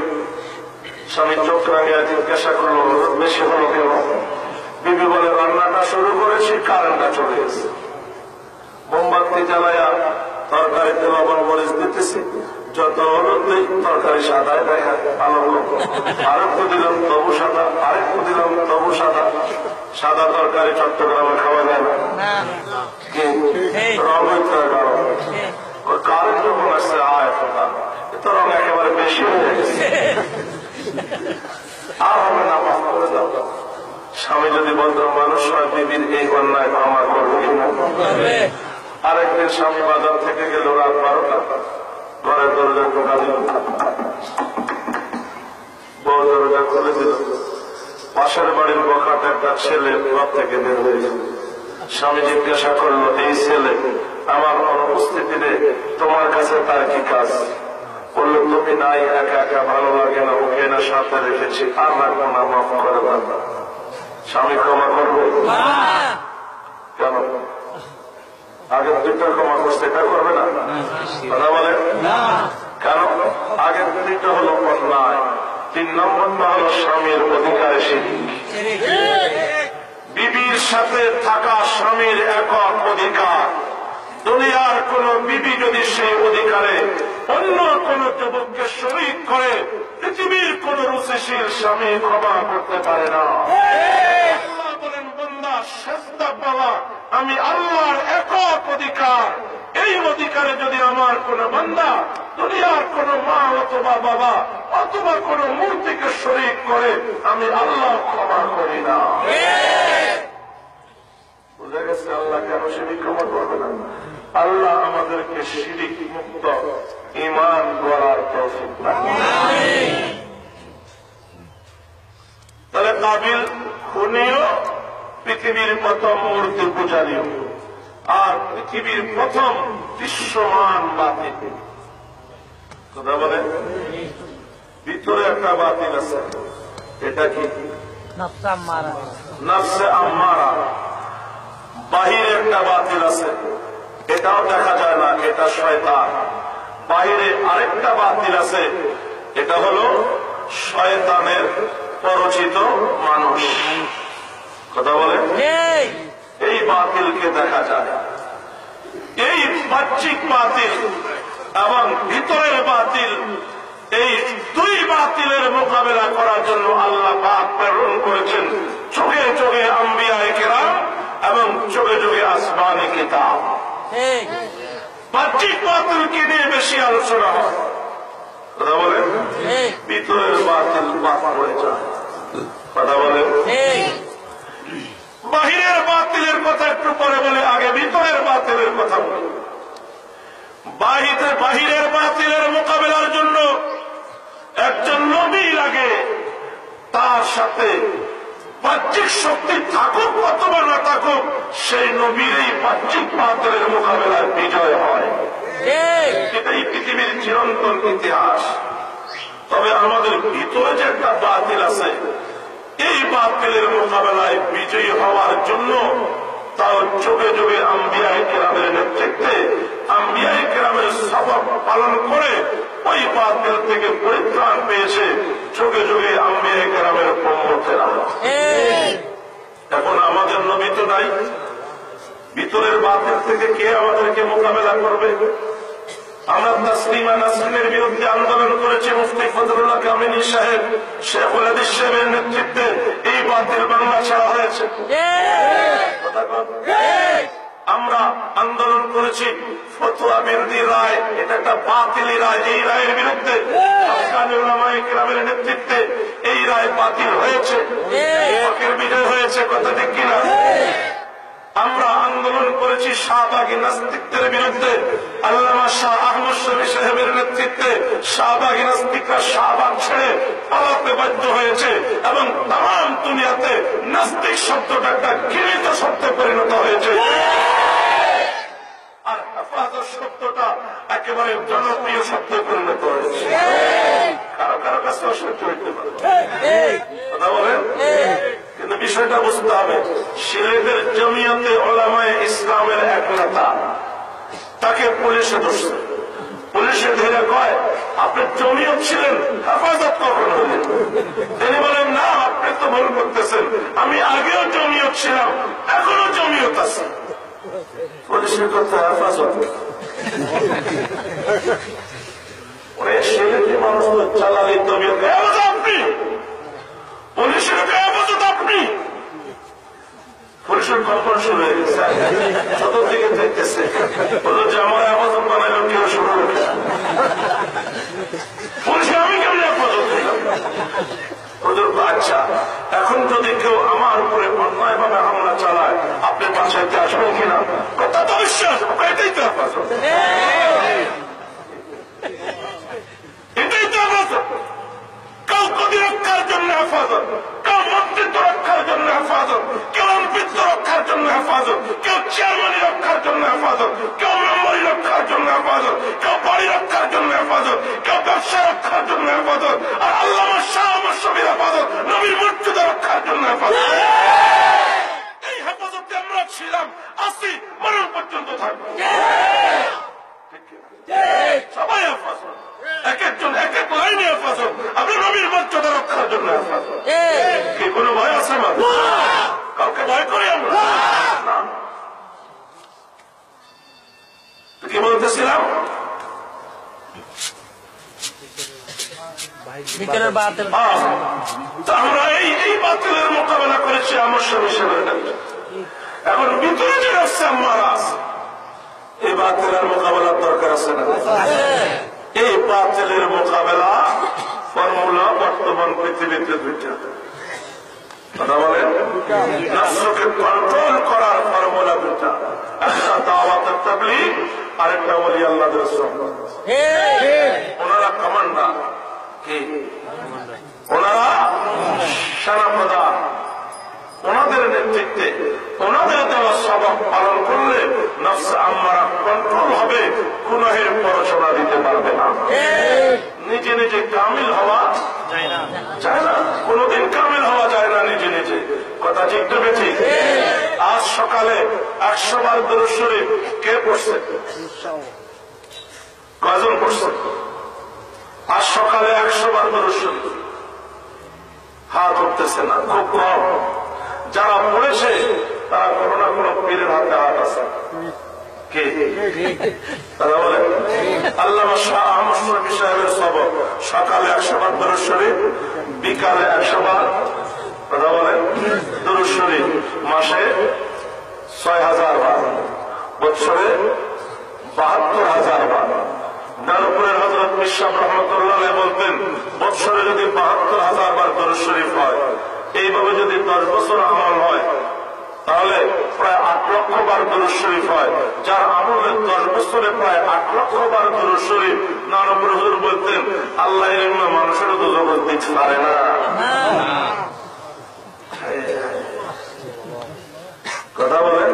স্বামী চোখ রাঙিয়া জিজ্ঞাসা করলো, হলুদ বেশি হলো কেন? বিবি বলে, রান্নাটা শুরু করেছি, কারেন্টটা চলে গেছে। মোমবাতি জ্বালাইয়া তরকারিতে লবণ মরিচ দিতেছি, যত হলুদ নেই তরকারি সাদায় দেখা আলো। আরেকটু দিলাম তবু সাদা, আরেকটু দিলাম তবু সাদা। সাদা তরকারি চট্টগ্রামে খাওয়া যায় না, রং কারেন্ট যখন আসছে আয় তো রং একেবারে বেশি হয়ে গেছে, আর হবে না, মাফ করে দাও। স্বামী যদি ভদ্র মানুষ হয়, বিবির এই অন্যায় ক্ষমা করবে কিনা? আরেকদিন স্বামী বাজার থেকে গেল রাত 12টা, ঘরের দরজা ঢোকা দিল, বউ দরজা খুলে দিল। পাশের বাড়ির বখাট একটা ছেলে ঘর থেকে বের হয়েছে। স্বামী জিজ্ঞাসা করলো, এই ছেলে আমার অনুপস্থিতিতে তোমার কাছে তার কি কাজ? বললো, তুমি নাই, একা একা ভালো লাগে না, ওকে না সাথে রেখেছি, আর রাখবো না, মাফ করে দাও। স্বামী ক্ষমা করবে কেন? আগের দুইটা ক্ষমা করছে, এটা করবে না? কথা বলে কেন? আগের দুইটা হলো অন্যায়, 3 নম্বরটা হলো স্বামীর অধিকারে শিরক। বিবির সাথে থাকা স্বামীর একক অধিকার। দুনিয়ার কোন বিবি যদি সেই অধিকারে অন্য কোন যুবককে শরীক করে, পৃথিবীর কোন রুচিশীল স্বামী ক্ষমা করতে পারে না। আল্লাহ বলেন, বান্দা সেজদা পাওয়া আমি আল্লাহর একক অধিকার। এই অধিকারে যদি আমার কোন বান্দা দুনিয়ার কোন মা অথবা বাবা অথবা কোন মূর্তিকে শরীক করে, আমি আল্লাহ ক্ষমা করি না। বুঝা গেছে আল্লাহ কেন শিরক ক্ষমা করবে না? আল্লাহ আমাদেরকে শিরক মুক্ত ঈমান গড়ার তৌফিক দান করুন। তাহলে কাবিল খুনিও, পৃথিবীর প্রথম মূর্তি পূজারীও, আর পৃথিবীর প্রথম দৃশ্যমান বাতিল। কথা বলে, ভিতরে একটা বাতিল আছে, এটা কি? নফসে আম্মারা। বাহিরে একটা বাতিল আছে, এটাও দেখা যায় না, এটা শয়তান। বাহিরে আরেকটা বাতিল আছে, এটা হলো শয়তানের পরিচিত মানুষ। কথা বলে এই বাতিলকে দেখা যায়, এই বাহ্যিক বাতিল এবং ভিতরের বাতিল, এই দুই বাতিলের মোকাবেলা করার জন্য আল্লাহ পাক প্রেরণ করেছেন যুগে যুগে আম্বিয়ায়ে কেরাম এবং যুগে যুগে আসমানি কিতাব। বাহ্যিক বাতিলকে নিয়ে বেশি আলোচনা হয়, কথা বলেন, ভিতরের বাতিল বাদ পড়ে যায়। কথা বলেন, বাহিরের বাতিলের কথা একটু পরে বলে আগে ভিতরের বাতিলের কথা বলি। বাহিরের বাতিলের মোকাবেলার জন্য একজন নবী লাগে, তার সাথে বাহ্যিক শক্তি থাকুক অথবা না থাকুক, সেই নবীর এই বাহ্যিক বাতিলের মোকাবেলায় বিজয় হয়। এটাই পৃথিবীর চিরন্তন ইতিহাস। তবে আমাদের ভিতরে যে একটা বাতিল আছে, এই বাতিলের মোকাবেলায় বিজয়ী হওয়ার জন্য তাও যুগে যুগে আম্বিয়ায়ে কেরামের নেতৃত্বে আম্বিয়ায়ে কেরামের সবক পালন করে ওই বাতিল থেকে পরিত্রাণ পেয়েছে যুগে যুগে আম্বিয়ায়ে কেরামের উম্মতেরা। এখন আমাদের নবী তো নাই, ভিতরের বাতিল থেকে কে আমাদেরকে মোকাবেলা করবে? আমরা তাসলিমা নাসরিনের বিরুদ্ধে আন্দোলন করেছি, মুফতি ফজলুল্লাহ কামিনী সাহেব, শেখুল হাদিস সাহেবের নেতৃত্বে এই বাতিল বাংলা ছাড়া হয়েছে। আমরা আন্দোলন করেছি ফতোয়া বিরোধী রায়, এটা একটা বাতিল রায়, এই রায়ের বিরুদ্ধে আফগান উলামায়ে কেরামের নেতৃত্বে এই রায় বাতিল হয়েছে, হকের বিজয় হয়েছে। কথা ঠিক কিনা? আমরা আন্দোলন করেছি শাহবাগী নাস্তিকদের বিরুদ্ধে, আল্লামা শাহ আহমদ শফী সাহেবের নেতৃত্বে শাহবাগী নাস্তিকরা শাহবাগ ছেড়ে পালাতে বাধ্য হয়েছে এবং তাম দুনিয়াতে নাস্তিক শব্দটা একটা ঘৃণিত শব্দে পরিণত হয়েছে। আর হেফাজত শব্দটা একেবারে জনপ্রিয় শব্দে পরিণত হয়েছে। কারো কারো কাছে অসহ্য হইতে পারে, কথা বলেন। কিন্তু বিষয়টা বুঝতে হবে, সিলেটের জমিয়তে উলামায়ে ইসলামের এক নেতা, তাকে পুলিশে ধরছে। পুলিশে ধরে কয়, আপনি জমিয়ত ছিলেন, হেফাজত কখন হলেন? তিনি বলেন, না, আপনি তো ভুল করতেছেন, আমি আগেও জমিয়ত ছিলাম, এখনো জমিয়ত আছে। পুলিশের কথা হেফাজত, সিলেটি মানুষ তো চালালি জমিয়ত। আপনি পুলিশের হেফাজত, আপনি পুলিশের কখন শুরু হয়ে গেছে, চতুর্দিকে দেখতেছে, বললো যে আমার হেফাজত বানাইল কেউ শুরু হয়ে পুলিশে, আমি কেমন হেফাজত দিলাম? আচ্ছা, এখন যদি কেউ আমার উপরে অন্যায় ভাবে হামলা চালায়, আপনি বাঁচাইতে আসবেন কিনা? কথা তো বিশ্বাস, এটাই তো হেফাজত, এটাই তো হেফাজত। কেউ গদি রক্ষার জন্য হেফাজত, কেউ মন্ত্রিত্ব রক্ষার জন্য হেফাজত, কেউ এমপিত্ব রক্ষার জন্য হেফাজত, কেউ চেয়ারম্যানি রক্ষার জন্য হেফাজত, কেউ মেম্বারি রক্ষার জন্য হেফাজত, কেউ বাড়ি রক্ষার জন্য হেফাজত, কেউ ব্যবসা রক্ষার জন্য হেফাজত, আর আল্লামা শাহ আহমদ শফীর হেফাজত নবীর মর্যাদা রক্ষার জন্য হেফাজত। এই হেফাজতে আমরা ছিলাম, আসি, মরণ পর্যন্ত থাকবো। সবাই হেফাজত, এক একজন এক এক লাইনে হেফাজত, আপনি নবীর মর্যাদা রক্ষার জন্য হেফাজত। কি কোনো ভয় আছে? কাউকে ভয় করি আমরা না। কি বলতেছিলাম? আমরা এই বাতিলের মোকাবেলা করেছি আমার হিসেবে। এখন ভিতরে যে আসছে আমরা, এই বাতিলের মোকাবেলার দরকার আছে না? এই বাতিলের মোকাবেলা ফর্মুলা বর্তমান পৃথিবীতে দুইটা, কথা বলেন। নফসকে কন্ট্রোল করার ফর্মুলা দুইটা, একটা দাওয়াতের তাবলীগ, আরেকটা ওলি আল্লাহর সুন্নাত। ওনারা কমান্ডার, কি ওনারা সেনাপ্রধান, ওনাদের নেতৃত্বে ওনাদের দেওয়া সবক পালন করলে নফস আম্মারা কন্ট্রোল হবে, গুনাহের পড়াশোনা দিতে পারবে না। নিজে নিজে কামিল হওয়া যায় না, কোনদিন কামিল হওয়া যায় না নিজে নিজে। কথা ঠিক তবে ঠিক। আজ সকালে 100 বার দরুদ শরীফ কে পড়ছে? কয়জন পড়ছে? আজ সকালে 100 বার দরুদ শরীফ পড়তেছে না, খুব কম। যারা পড়েছে তারা কোনো না কোনো পীরের হাতে হাত আছে। কে তারা বলে? আল্লামা শাহ আহমদ শফী সাহেবের সবক সকালে 100 বার দরুদ শরীফ, বিকালে 100 বার, কথা বলেন, দরুদ শরীফ, মাসে 6000 বার, বছরে 72,000 বার। নারপুরের হযরত মিশাব রহমাতুল্লাহ বলতেন, বছরে যদি 72,000 বার দরুদ শরীফ হয়, এইভাবে যদি 10 বছর আমল হয়, তাহলে প্রায় 8 লক্ষ বার দরুদ শরীফ হয়। যার আমলে 10 বছরে প্রায় 8 লক্ষ বার দরুদ শরীফ। নারপুর হুজুর বলতেন, আল্লাহ মানুষের তো জগৎ দিতে পারে না। কথা বলেন?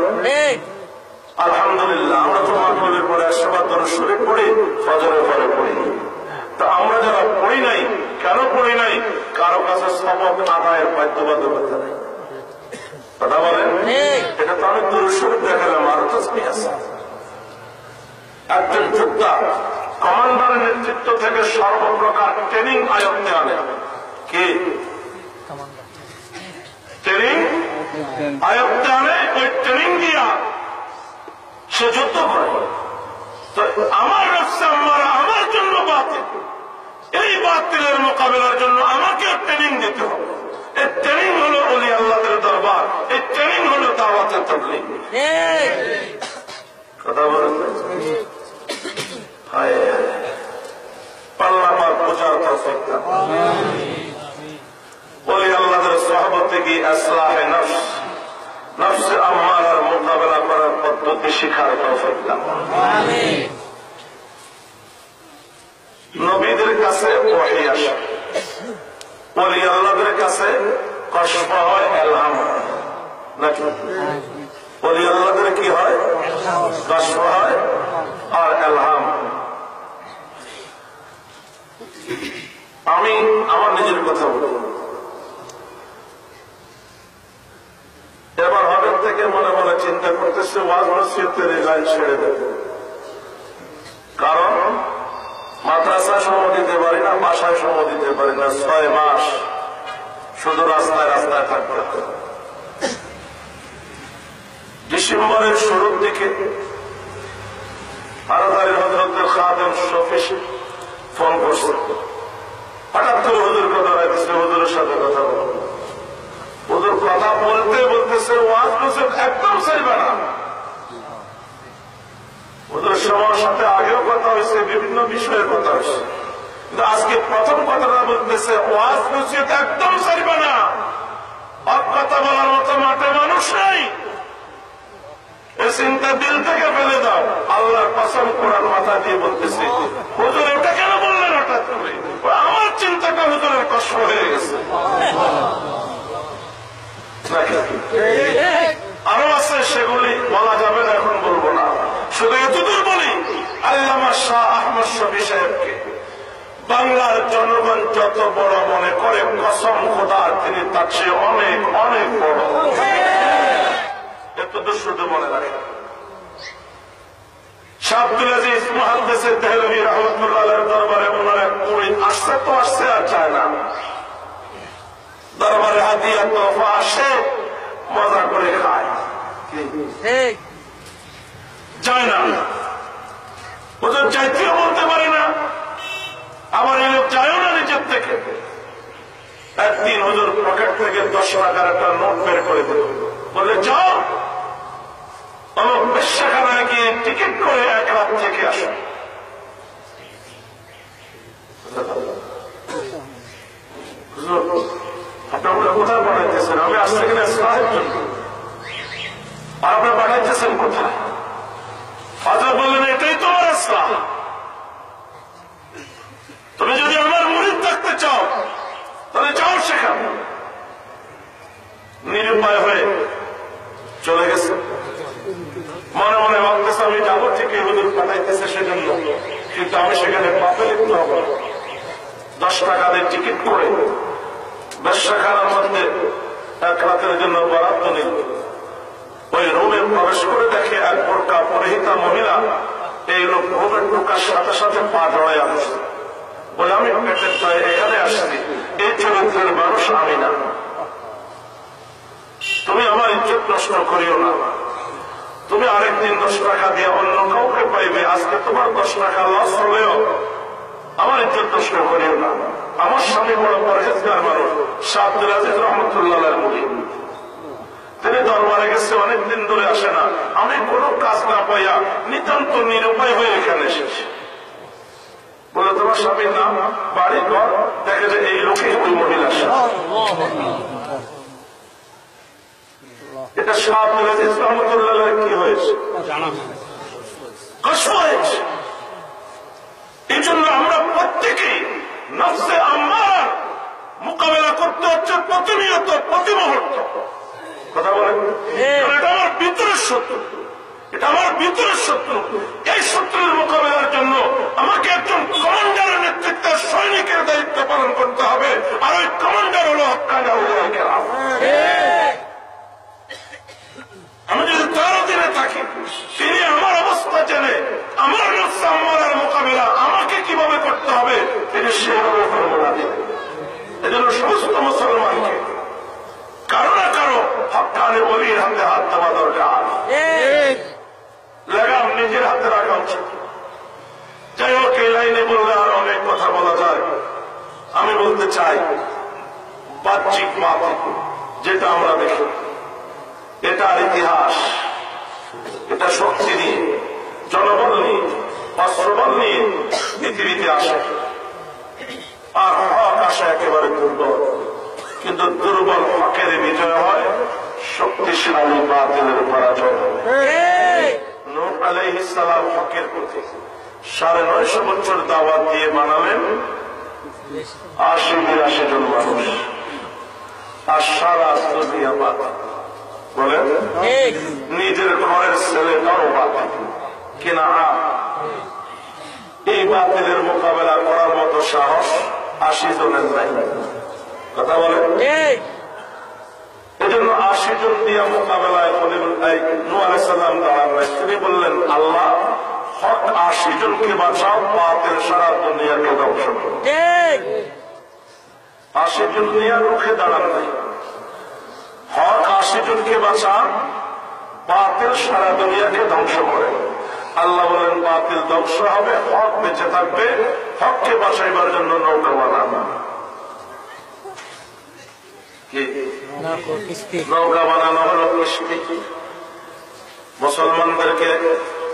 আলহামদুলিল্লাহ, আমরা তো মাগরিবের পরে 100 বার দরুদ শরীফ পড়ি, ফজরের পরে পড়ি। তো আমরা যারা পড়ি নাই, কেন পড়ি নাই? কারো কাছে সবক আদায়ের বাধ্যবাধকতা নেই। কথা বলেন? এটা তো আমি দরুদ শরীফ দেখালাম, আরো তাসবিহ আছে। একজন যোদ্ধা কমান্ডারের নেতৃত্ব থেকে সর্বপ্রকার ট্রেনিং আয়ত্তে আনে। কি ট্রেনিং আয়ত্তে আনে? ওই ট্রেনিং দিয়া সে যুদ্ধ করে। তো আমার রাস্তা আমার জন্য বাতিল, এই বাতিলের মোকাবেলার জন্য আমাকে ট্রেনিং দিতে হবে। এই ট্রেনিং হলো ওলি আল্লাহর দরবার, এই ট্রেনিং হলো দাওয়াতে তাবলীগ। কথা বলেন? হায় পাল্লা পাক বোঝার তৌফিক দান। ওলি আল্লাহর সাহাবতে কি ইসলাহে নফস, নফসে আম্মারার মোকাবেলা করার পদ্ধতি শিখার তৌফিক দান। আমিন। নবীদের কাছে ওহী আসে, ওলি আল্লাহদের কাছে কশফ হয়, ইলহাম হয় নাকি? ওলি আল্লাহদের কি হয়? কশফ হয় আর ইলহাম। আমি আমার নিজের কথা বলি, এবার হঠাৎ থেকে মনে মনে চিন্তা করতেছে ওয়াজ মসজিদের এই লাইন ছেড়ে দেব। কারণ মাদ্রাসা সময় দিতে পারি না, বাসায় সময় দিতে পারি না, 6 মাস শুধু রাস্তায় রাস্তায় থাকতে হবে। ডিসেম্বরের শুরুর দিকে হারাদারির হযরতের খাদেম শফি ফোন করছে, হঠাৎ করে হুজুর কথা রাখছে, হুজুরের সাথে কথা বলবো। হুজুর কথা বলতে বলতেছে ওয়াজ নসিহত একদম চাইবে না। হুজুর সবার সাথে আগেও কথা হয়েছে, বিভিন্ন বিষয়ে কথা হয়েছে, কিন্তু আজকে প্রথম কথাটা বলতেছে ওয়াজ নসিহত একদম চাইবে না। আর কথা বলার মতো মাঠে মানুষ নাই, এই চিন্তা দিল থেকে ফেলে দাও। আল্লাহর কসম কোরআন মাথা দিয়ে বলতেছে, হুজুর এটা কেন বললেন হঠাৎ করে? আমার চিন্তাটা হুজুরের কষ্ট হয়ে গেছে। আরো আছে, সেগুলি বলা যাবে না, এখন বলবো না। শুধু এতদূর বলি, আল্লামা শাহ আহমদ শফী সাহেবকে বাংলার জনগণ যত বড় মনে করে, কসম খোদার তিনি তার চেয়ে অনেক অনেক বড়। এতদূর শুধু মনে রাখেন। শাহ আব্দুল আজিজ মুহাদ্দিস দেহলভী রাহমাতুল্লাহ আলাইহির দরবারে ওনার এক মুরিদ আসছে, তো আসছে আর চায় না। দরবারে হাদিয়া তোহফা আসে, মজা করে খায়, যায় না। ওদের চাইতেও বলতে পারে না, আবার এই লোক চায়ও না নিজের থেকে। একদিন হুজুর পকেট থেকে 10 টাকার একটা নোট বের করে দিল, বলে যাও অমুক বেশ্যাখানায় গিয়ে টিকিট করে 1 রাত থেকে আসো। আপনারা কোথায় পাঠাইতেছেন? আমি আসতে গেলে ইসলামের জন্য, আর আপনারা পাঠাইতেছেন কোথায়? হযরত বললেন এটাই তোমার ইসলাম। তুমি যদি আমার মুরিদ থাকতে চাও তাহলে যাও সেখানে। নিরুপায় হয়ে চলে গেছে। মনে মনে ভাবতেছে আমি যাবো ঠিকই, হুজুর পাঠাইতেছে সেজন্য, কিন্তু আমি সেখানে পাপে লিপ্ত হব। 10 টাকা দিয়ে টিকিট করে বেশ্যাখানার মধ্যে 1 রাতের জন্য বরাদ্দ নিল। ওই রুমে প্রবেশ করে দেখে এক বোরকা পরিহিতা মহিলা এই লোক রুমে ঢোকার সাথে সাথে পা জড়াই আসছে, বলে আমি পেটের প্রায় এখানে আসছি, এই চরিত্রের মানুষ আমি না। ইজ্জত নষ্ট করিও না। তুমি আরেকদিন 10 টাকা দিয়ে অন্য কাউকে পাইবে, আজকে তোমার 10 টাকা লস হলেও আমার ইজ্জত নষ্ট করিও না। আমার স্বামী বড় পরহেজগার মানুষ, শাহ আব্দুল আজিজ রহমতুল্লাহ মুরিদ। তিনি দরবারে গেছে, অনেকদিন ধরে আসে না। আমি কোনো কাজ না পাইয়া নিতান্ত নিরুপায় হয়ে এখানে এসেছি। বলে তোমার স্বামীর নাম, বাড়ি, ঘর? দেখে যে এই লোকই ওই মহিলার সাথে। এটা শাহ আব্দুল আজিজ রহমতুল্লাহ কি হয়েছে? কষ্ট হয়েছে। এই জন্য আমরা প্রত্যেকেই নফসে আম্মার মোকাবেলা করতে হচ্ছে প্রতিনিয়ত, প্রতি মুহূর্ত। কথা বলেন, এটা আমার ভিতরের শত্রু, এটা আমার ভিতরের শত্রু। এই শত্রুর মোকাবেলার জন্য আমাকে একজন কমান্ডারের নেতৃত্বে সৈনিকের দায়িত্ব পালন করতে হবে। আর ওই কমান্ডার হলো হক্কানি আউলিয়ায়ে কেরাম। আমি যদি তার অধীনে থাকি, তিনি আমার অবস্থা জেনে আমার নফসে আম্মারের মোকাবেলা আমাকে কিভাবে করতে হবে তিনি সেভাবে ফর্মুলা দেবেন। এজন্য সমস্ত মুসলমানকে কারো না কারো হক্কানি ওলির হাতে হাত দেওয়া দরকার। লাগাম নিজের হাতে রাখা উচিত। যাই হোক, এই লাইনে বললে আর অনেক কথা বলা যায়। আমি বলতে চাই, বাহ্যিক মাত্র যেটা আমরা দেখি, এটার ইতিহাস, এটা শক্তি নিয়ে, জনবল নিয়ে, অস্ত্রবল নিয়ে পৃথিবীতে আসে। আর হক আসে একেবারে দুর্বল, কিন্তু দুর্বল হকের বিজয় হয়, শক্তিশালী বাতিলের পরাজয় হয়। নূহ আলাইহিস সালাম হকের প্রতি 950 বছর দাওয়াত দিয়ে বানালেন 80-82 জন মানুষ। আর সারা দুনিয়া বাতিল। বলেন, নিজের ঘরের ছেলেটাও বাতিল। কিনা এই বাতিলের মোকাবেলা করার মতো সাহস 80 জনের নাই। কথা বলেন, এজন্য 80 জন দিয়া মোকাবেলায় নূহ আলাইহিস সালাম দাঁড়ান নাই। তিনি বললেন, আল্লাহ হক 80 জনকে বাঁচাও, বাতিল সারা দুনিয়াকে ধ্বংস করো। 80 জন নিয়ে রুখে দাঁড়ান নাই। হক 80 জনকে বাঁচান, বাতিল সারা দুনিয়াকে ধ্বংস করে। আল্লাহ বলেন, বাতিল ধ্বংস হবে, হক বেঁচে থাকবে। হককে বাঁচাইবার জন্য নৌকা বানানো। নৌকা বানানো হলো কিস্তি। মুসলমানদেরকে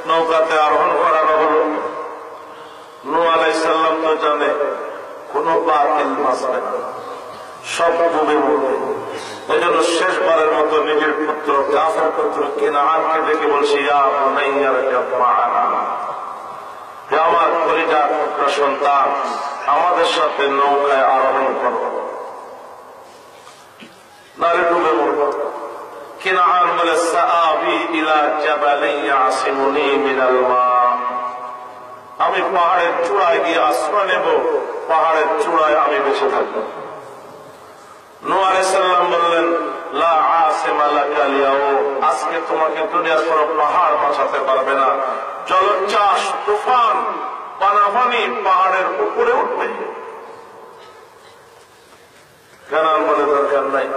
নৌকাতে আরোহণ করানো হলো। নূহ আলাইহিস সালাম তো জানে কোন বাতিল বাঁচবে না, সব ডুবে মরবে। এই জন্য শেষবারের মতো নিজের পুত্র কাফের পুত্র কিনাআনকে দেখে বলছি, ইয়া বুনাইয়া রকাব মা'ানা, হে আমার কলিজার পুত্র সন্তান, আমাদের সাথে নৌকায় আরোহণ করো, নারে ডুবে মরব। কিনাআন বলে, সাআবি ইলা জাবালিন ইয়াসিমুনি মিনাল মা, আমি পাহাড়ের চূড়ায় গিয়ে আশ্রয় নেব, পাহাড়ের চূড়ায় আমি বেঁচে থাকবো। নূহ আলাইহিস সালাম বললেন, লা আসিমা লাকা আল-ইয়াওম, আজকে তোমাকে দুনিয়ার কোনো পাহাড় বাঁচাতে পারবে না। জলোচ্ছ্বাস, তুফান, পানাপানি পাহাড়ের উপরে উঠবে। কেনার বলে দরকার নাই,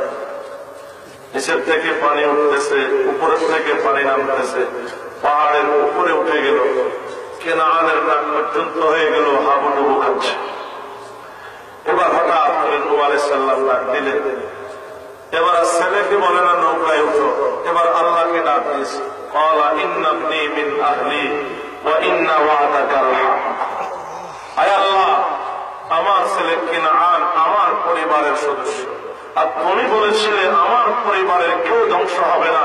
নিচের থেকে পানি উঠতেছে, উপরের থেকে পানি নামতেছে, পাহাড়ের উপরে উঠে গেল। কেনানের নাক পর্যন্ত হয়ে গেল, হাবুডুবু খাচ্ছে। এবার হঠাৎ করে নূহ আলাইহিস সালাম ডাক দিলেন। এবার ছেলেকে বলে না নৌকায় উঠো, এবার আল্লাহকে ডাক দিয়েছে। ক্বালা ইন্না ইবনি মিন আহলি ওয়া ইন্না ওয়া'দাকাল হক, আয় আল্লাহ, আমার ছেলে কিনাআন আমার পরিবারের সদস্য, আর তুমি বলেছিলে আমার পরিবারের কেউ ধ্বংস হবে না,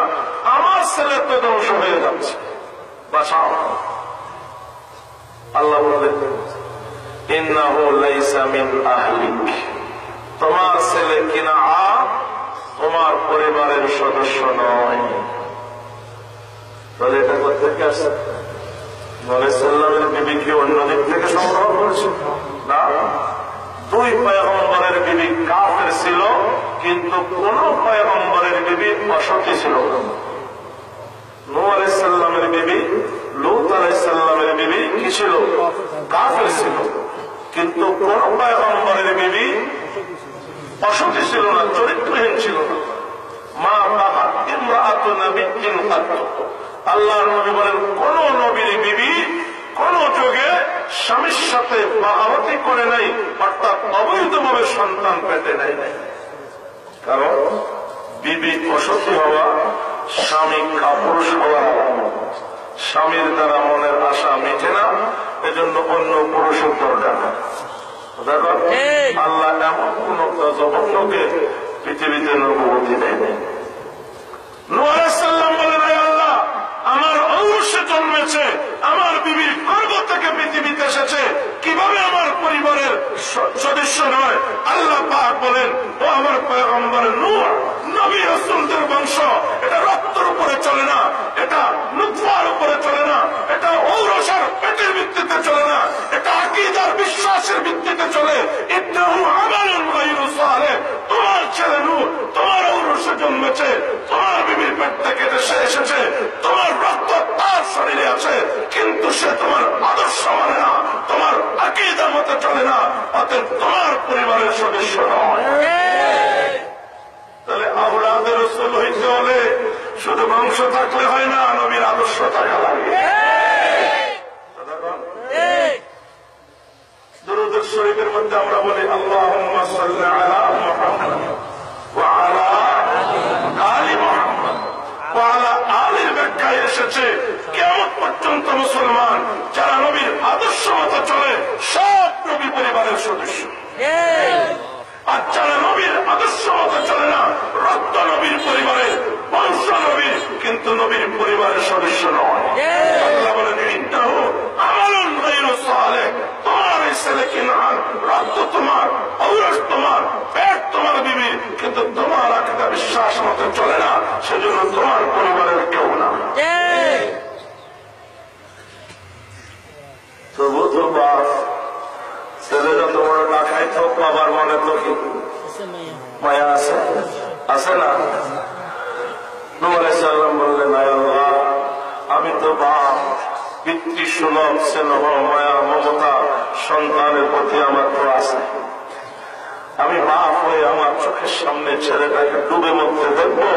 আমার ছেলে তো ধ্বংস হয়ে যাচ্ছে, বাঁচাও। আল্লাহ বললেন, ইন্নাহু লাইসা মিন আহলিক, তোমার ছেলে কিনাআন তোমার পরিবারের সদস্য নয়। তাহলে এটা কোথেকে আসছে? নূহ আলাইহিস সালামের বিবি কি অন্য দিক থেকে সংগ্রহ করেছে? না, 2 পয়গম্বরের বিবি কাফের ছিল, কিন্তু কোন পয়গম্বরের বিবি অসতী ছিল না। নূহ আলাইহিস সালামের বিবি, লূত আলাইহিস সালামের বিবি কি ছিল? কাফের ছিল, কিন্তু কোন পয়গম্বরের বিবি অসতী ছিল না, চরিত্রহীন ছিল না। মা বাহাত ইমরাআতু নাবিয়্যিন কাত। আল্লাহর নবী বলেন, কোন নবীর বিবি কোন যুগে স্বামীর সাথে বাহাবতি করে নাই, অর্থাৎ অবৈধভাবে সন্তান পেতে নেয় নাই। কারণ বিবি অসতী হওয়া স্বামী কাপুরুষ হওয়া, স্বামীর দ্বারা মনের আশা মিটে না, এজন্য অন্য পুরুষের দরকার। দেখো আল্লাহ এমন কোন জঘন্যকে পৃথিবীতে নবুবতী দেয় নাই। নূহ আলাইহিস সালাম বলেন, আল্লাহ আমার ঔরসে জন্মেছে, আমার বিবির গর্ভ থেকে পৃথিবীতে এসেছে, কিভাবে আমার পরিবারের সদস্য নয়? আল্লাহ পাক বলেন, ও আমার পয়গম্বর নূহ, নবী রাসূলদের বংশ এটা রক্তের উপরে চলে না, এটা নুতফার উপরে চলে না, এটা ঔরসের পেটের ভিত্তিতে চলে না, এটা আকীদার বিশ্বাসের ভিত্তিতে চলে। ইন্নাহু আমালুন গায়রু সালেহ। তোমার ছেলে নূহ তোমার ঔরসে জন্মেছে, তোমার বিবির পেট থেকে এসেছে, তোমার রক্ত তার শরীরে আছে, কিন্তু সে তোমার আদর্শ মানে না, তোমার আকীদা মতে চলে না, অতএব তোমার পরিবারের সদস্য নয়। তাহলে আওলাদে রাসূল হইতে হলে শুধু বংশ থাকলে হয় না, নবীর আদর্শ থাকা লাগে। দুরূদ শরীফের মধ্যে আমরা বলি, আল্লাহুম্মা সাল্লি আলা মুহাম্মাদ ওয়া আলা আলি মুহাম্মাদ ওয়া আলা আলির ব্যাখ্যায় এসেছে, কিয়ামত পর্যন্ত মুসলমান যারা নবীর আদর্শ মতো চলে সব নবী পরিবারের সদস্য। আর যারা নবীর আদর্শ মতো চলে না, রক্ত নবীর পরিবারের, বংশ নবীর, কিন্তু নবীর পরিবারের সদস্য নয়। আল্লাহ বলেন, ইন্নাহু আমালুন গায়রু সালেহ। তোমার এই ছেলে কিনান, রক্ত তোমার, ঔরস তোমার, পেট তোমার বিবির, কিন্তু তোমার আকীদা বিশ্বাস মতো চলে না, সেজন্য তোমার পরিবারের কেউ না। তবু তো বাপ ছেলে যত বড় টাকাই থাক, বাবার মনে তো কি মায়া আছে? আছে না? নূহ আলাইহিস সালাম বললেন, আল্লাহ আমি তো বাপ, পিতৃসুলভ স্নেহ মায়া মমতা সন্তানের প্রতি আমার তো আছে। আমি বাপ হয়ে আমার চোখের সামনে ছেলেটাকে ডুবে মরতে দেখবো,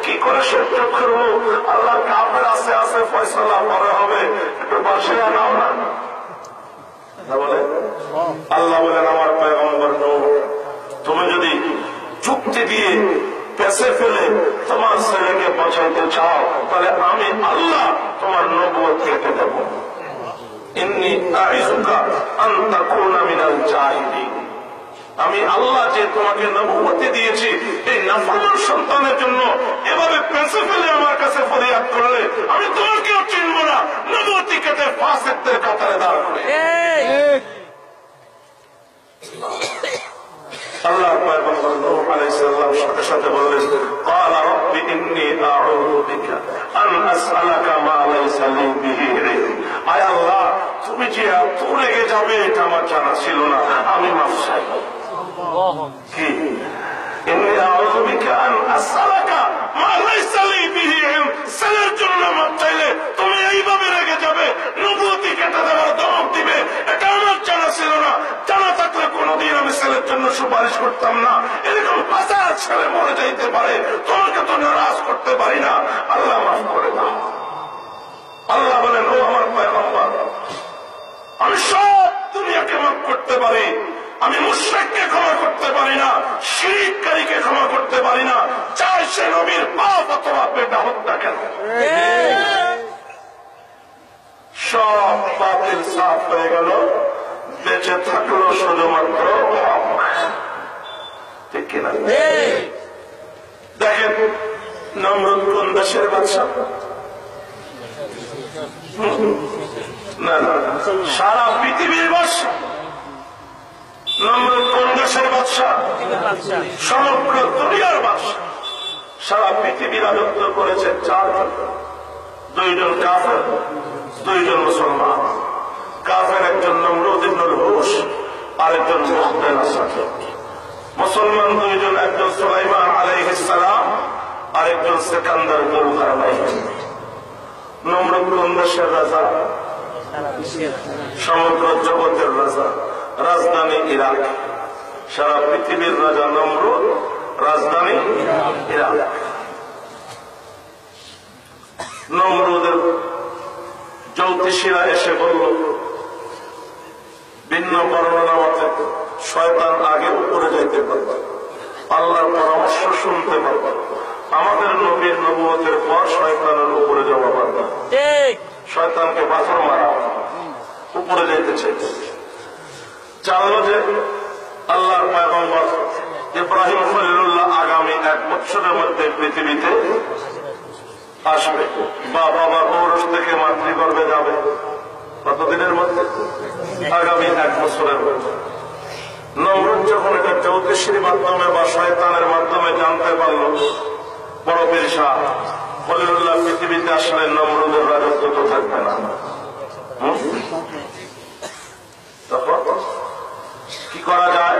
কি করে সহ্য করবো? আল্লাহ কাফের আছে আছে, ফয়সালা পরে হবে, একটু বসে নাও না। বলে আল্লাহ বলেন, আমার পয়গম্বর নূহ, তুমি যদি যুক্তি দিয়ে পেছে ফেলে তোমার ছেলেকে বাঁচাইতে চাও, তাহলে আমি আল্লাহ তোমার নবুয়ত কেটে দেব। ইন্নী আইযুকা আন তাকুনা মিনাল জাহিলিন। আমি আল্লাহ যে তোমাকে নবুয়তি দিয়েছি, এই নাফরমান সন্তানের জন্য এভাবে পেছে ফেলে আমার কাছে ফরিয়াদ করলে আমি তোমাকেও চিনব না, নবুয়তি কেটে ফাসিকদের কাতারে দাঁড় করে। আল্লাহ পয়গম্বর নূহ আলাইহিস সালাম সাথে সাথে বললেন, ক্বালা রাব্বি ইন্নী আউযু বিকা আন আসআলাকা মা লাইসা লি বিহি ইলম। আয় আল্লাহ, তুমি যে এত রেগে যাবে এটা আমার জানা ছিল না, আমি মাফ চাই। কি ইন্নী আউযু বিকা আন আসআলাকা মা লাইসা লি বিহি ইলম। ছেলের জন্য মাফ চাইলে তুমি এইভাবে রেগে যাবে, নবুয়তি কেটে দেওয়ার ধমক দিবে, এটা আমার জানা ছিল না। জানা থাকলে কোনদিন আমি ছেলের জন্য সুপারিশ করতাম না। এরকম হাজার ছেলে মরে যাইতে পারে, তোমাকে তো নারাজ করতে পারি না, আল্লাহ মাফ করে দাও। আল্লাহ বলেন, ও আমার পয়গম্বর, আমি সব দুনিয়াকে মাফ করতে পারি, আমি মুশরিককে ক্ষমা করতে পারি না, শিরককারীকে ক্ষমা করতে পারি না, চাই সে নবীর বাপ অথবা বেটা হোক না কেন। সব বাতিল সাফ হয়ে গেল, বেঁচে থাকলো শুধুমাত্র হক। ঠিক কিনা? দেখেন নমরুদ কোন দেশের বাদশা? না না, সারা পৃথিবীর বাদশা। নমরুদ কোন দেশের বাদশা? সমগ্র দুনিয়ার বাদশা। সারা পৃথিবী রাজত্ব করেছে চারজন, দুইজন কাফের, দুইজন মুসলমান। কাফের একজন নমরুদ ইবনুল হুশ, আরেকজন মুহতানাসার। মুসলমান দুইজন, একজন সুলাইমান আলাইহিস সালাম, আরেকজন সিকান্দার দুলকারনাইন। নমরুদ কোন দেশের রাজা? সমগ্র জগতের রাজা, রাজধানী ইরাক। সারা পৃথিবীর রাজা নমরুদ, রাজধানী ইরাক। জ্যোতিষীরা এসে বলল, ভিন্ন বর্ণনা মতে শয়তান আগে উপরে যাইতে পারবে, আল্লাহর পরামর্শ শুনতে পারবে, আমাদের নবীর নবুয়তের পর শয়তানের উপরে যাওয়া পারবে। শয়তানকে পাথর মারা, উপরে যাইতে চাইছে। জানলো যে আল্লাহর পয়গম্বর ইব্রাহিম খলিলুল্লাহ আগামী 1 বছরের মধ্যে পৃথিবীতে আসবে, বা বাবার ঔরস থেকে মাতৃগর্ভে যাবে। কতদিনের মধ্যে? আগামী 1 বছরের মধ্যে। নমরুদ যখন এটা জ্যোতিষীর মাধ্যমে বা শয়তানের মাধ্যমে জানতে পারল, বড় পেরেশান। খলিলুল্লাহ পৃথিবীতে আসলে নমরুদের রাজত্ব তো থাকবে না। তখন কি করা যায়?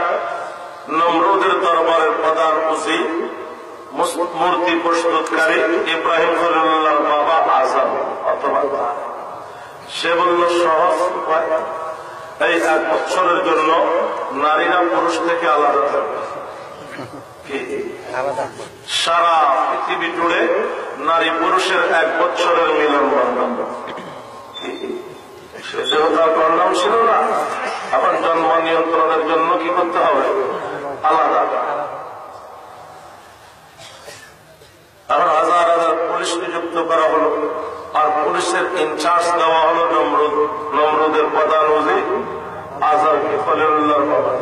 নমরুদের দরবারের প্রধান উজি মূর্তি প্রস্তুতকারী ইব্রাহিম খলিলুল্লাহর বাবা আজম অথবা সে বলল, সহজ উপায়, এই 1 বছরের জন্য নারীরা পুরুষ থেকে আলাদা থাকবে। সারা পৃথিবী জুড়ে নারী পুরুষের 1 বছরের মিলন বন্ধন। সেটাও তার কন্ডম ছিল না। এখন জন্ম নিয়ন্ত্রণের জন্য কি করতে হবে? আলাদা। এখন হাজার হাজার পুলিশ নিযুক্ত করা হলো, আর পুলিশের ইনচার্জ দেওয়া হলো নমরুদের প্রধান উজি আজমকে, খলিলুল্লাহর বাবা।